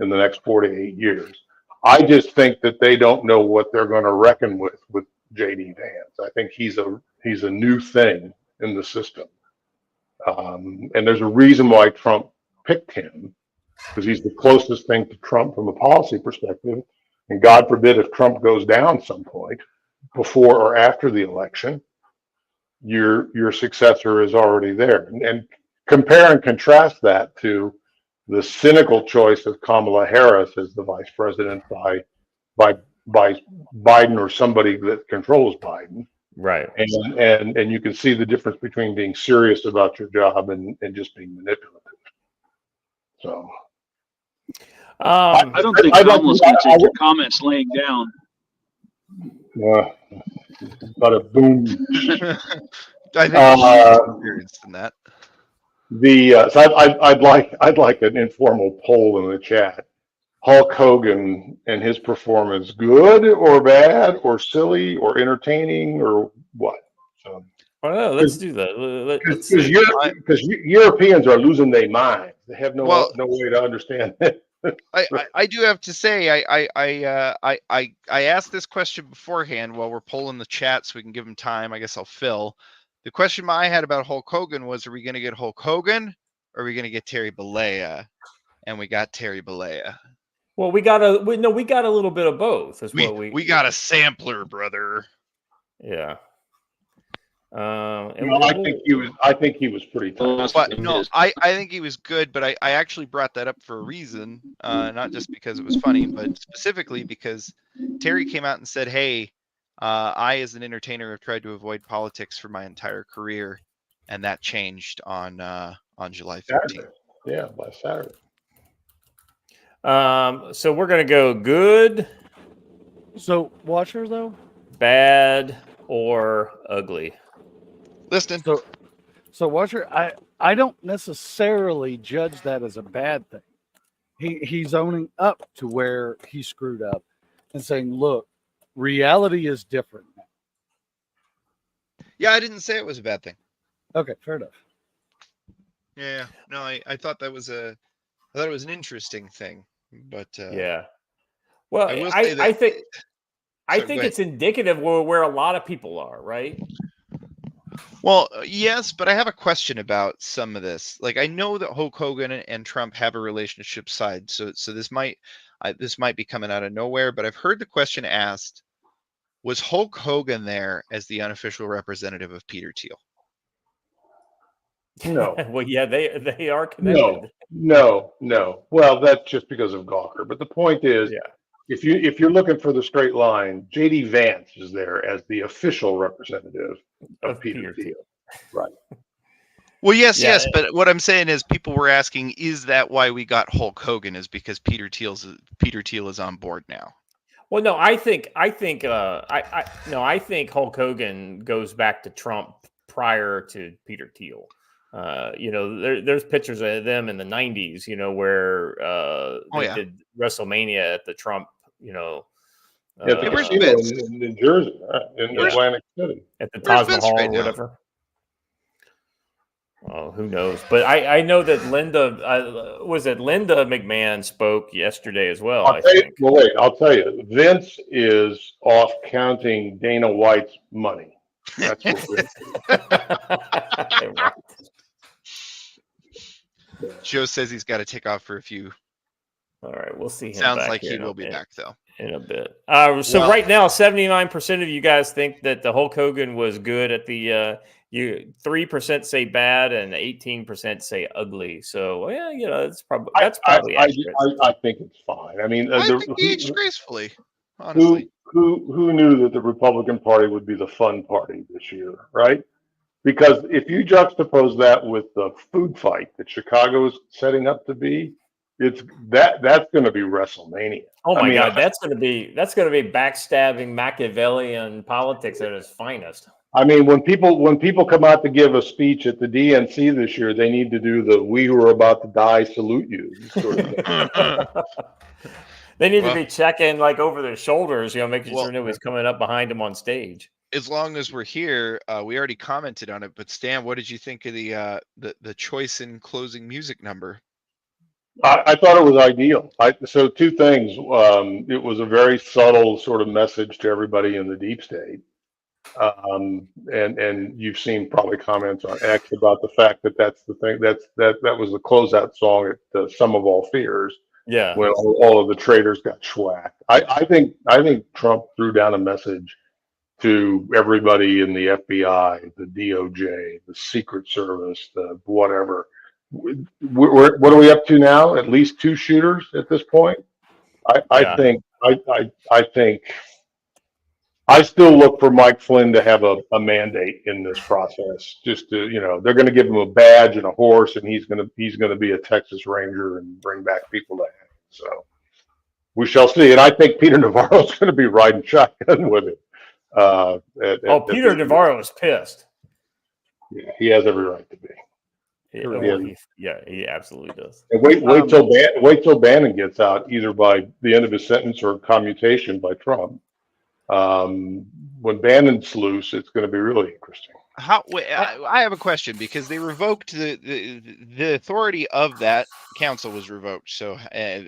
in the next 4 to 8 years. I just think that they don't know what they're going to reckon with JD Vance. I think he's a new thing in the system. And there's a reason why Trump picked him, because he's the closest thing to Trump from a policy perspective. And God forbid if Trump goes down some point before or after the election, your successor is already there. And compare and contrast that to the cynical choice of Kamala Harris as the vice president by Biden or somebody that controls Biden. Right. And you can see the difference between being serious about your job and just being manipulative. So I don't think Kamala's going to take your comments laying down. But a boom. I think experienced in that. So I'd like an informal poll in the chat. Hulk Hogan and his performance, good or bad or silly or entertaining or what? So, well, let's do that. Because Europeans are losing their minds. They have no way to understand it. I do have to say I asked this question beforehand while we're polling the chat so we can give him time. I guess I'll fill. The question I had about Hulk Hogan was, are we going to get Hulk Hogan or are we going to get Terry Bollea? And we got Terry Bollea. Well, we got a little bit of both. We got a sampler, brother. Yeah. I think he was pretty tough. But no, I think he was good, but I actually brought that up for a reason, not just because it was funny, but specifically because Terry came out and said, "Hey, I as an entertainer have tried to avoid politics for my entire career," and that changed on July 15th. Yeah, last Saturday. So we're gonna go good. So Watcher though, bad or ugly. Listen. So Watcher, I don't necessarily judge that as a bad thing. He's owning up to where he screwed up and saying, "Look, reality is different now." Yeah, I didn't say it was a bad thing. Okay, fair enough. Yeah, no, I thought that was it was an interesting thing, but yeah. Well, I think it's indicative where a lot of people are, right? Well, yes, but I have a question about some of this. Like, I know that Hulk Hogan and Trump have a relationship side, so this might be coming out of nowhere. But I've heard the question asked: was Hulk Hogan there as the unofficial representative of Peter Thiel? No. Well, yeah, they are connected. No. Well, that's just because of Gawker. But the point is, if you're looking for the straight line, JD Vance is there as the official representative of Peter Thiel. Right. Well, yes, but what I'm saying is, people were asking, is that why we got Hulk Hogan? Is because Peter Thiel is on board now? Well, no, I think Hulk Hogan goes back to Trump prior to Peter Thiel. There's pictures of them in the 90s, where they did WrestleMania at the Trump, where's in Jersey, in Atlantic City, at the Taj Mahal or whatever. Oh, who knows? But I know that Linda Linda McMahon spoke yesterday as well. I think. Well, wait, I'll tell you. Vince is off counting Dana White's money. That's what Vince is. Joe says he's got to take off for a few. All right, we'll see him. Sounds back like here he will be back though in a bit. So right now, 79% of you guys think that the Hulk Hogan was good at the. 3% say bad and 18% say ugly. So yeah, that's probably accurate. I think it's fine. I mean, I think he aged gracefully. Honestly, who knew that the Republican Party would be the fun party this year, right? Because if you juxtapose that with the food fight that Chicago is setting up to be, that's going to be WrestleMania. Oh my God, that's going to be backstabbing Machiavellian politics at its finest. I mean, when people come out to give a speech at the DNC this year, they need to do the "We who are about to die salute you" sort of thing. They need to be checking like over their shoulders, making sure nobody's coming up behind them on stage. As long as we're here, we already commented on it. But Stan, what did you think of the choice in closing music number? I thought it was ideal. So two things. It was a very subtle sort of message to everybody in the deep state. And you've seen probably comments on X about the fact that that's the thing that was the closeout song at Sum of All Fears. Yeah, when all of the traitors got schwacked. I think Trump threw down a message to everybody in the FBI, the DOJ, the Secret Service, the whatever. What are we up to now? At least 2 shooters at this point. I think I still look for Mike Flynn to have a mandate in this process. Just to, they're going to give him a badge and a horse, and he's going to be a Texas Ranger and bring back people to hang. So we shall see. And I think Peter Navarro is going to be riding shotgun with him. Peter Navarro is pissed. Yeah, he has every right to be. He absolutely does. And wait till Bannon gets out, either by the end of his sentence or commutation by Trump. When Bannon's loose, it's going to be really interesting. I have a question, because they revoked the authority of that council was revoked. So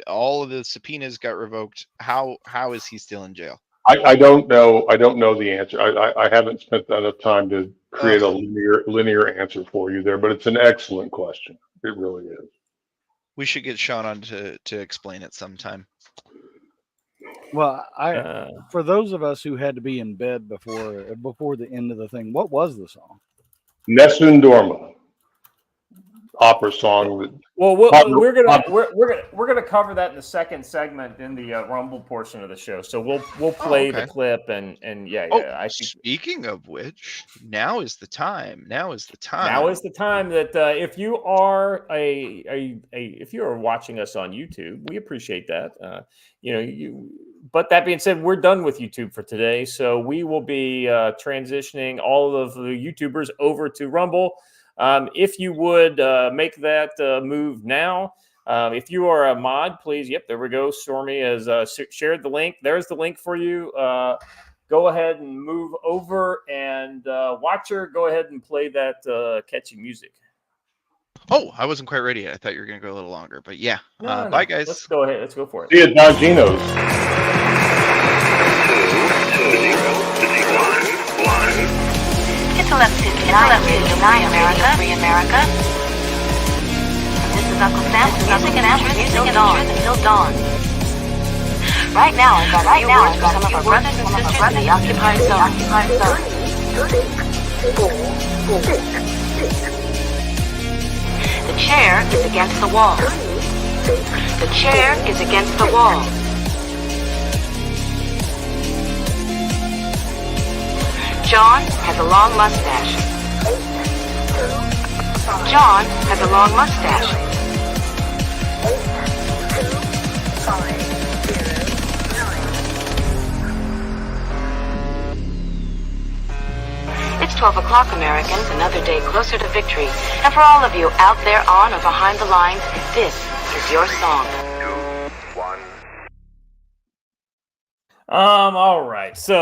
all of the subpoenas got revoked. How is he still in jail? I don't know. I don't know the answer. I haven't spent enough time to create a linear answer for you there, but it's an excellent question. It really is. We should get Sean on to explain it sometime. Well, for those of us who had to be in bed before the end of the thing, what was the song? Nessun Dorma, opera song. Well, we're gonna cover that in the second segment in the Rumble portion of the show. So we'll play the clip and I think. Speaking of which, now is the time. Now is the time that if you are if you are watching us on YouTube, we appreciate that. But that being said, we're done with YouTube for today. So we will be transitioning all of the YouTubers over to Rumble. If you would make that move now, if you are a mod, please. Yep, there we go. Stormy has shared the link. There's the link for you. Go ahead and move over, and Watcher, go ahead and play that catchy music. Oh, I wasn't quite ready yet. I thought you were going to go a little longer, but yeah. Bye, guys. Let's go ahead. Let's go for it. See you, Don Geno's. 2, 0, 1, 1. It's 11:59 America. Free America. This is Uncle Sam with music and after until dawn. Right now, I've got a few words for some of our brothers and sisters in the occupied zone. The chair is against the wall. The chair is against the wall. John has a long mustache. John has a long mustache. It's 12 o'clock, Americans, another day closer to victory. And for all of you out there on or behind the lines, this is your song. 2, 1. All right, so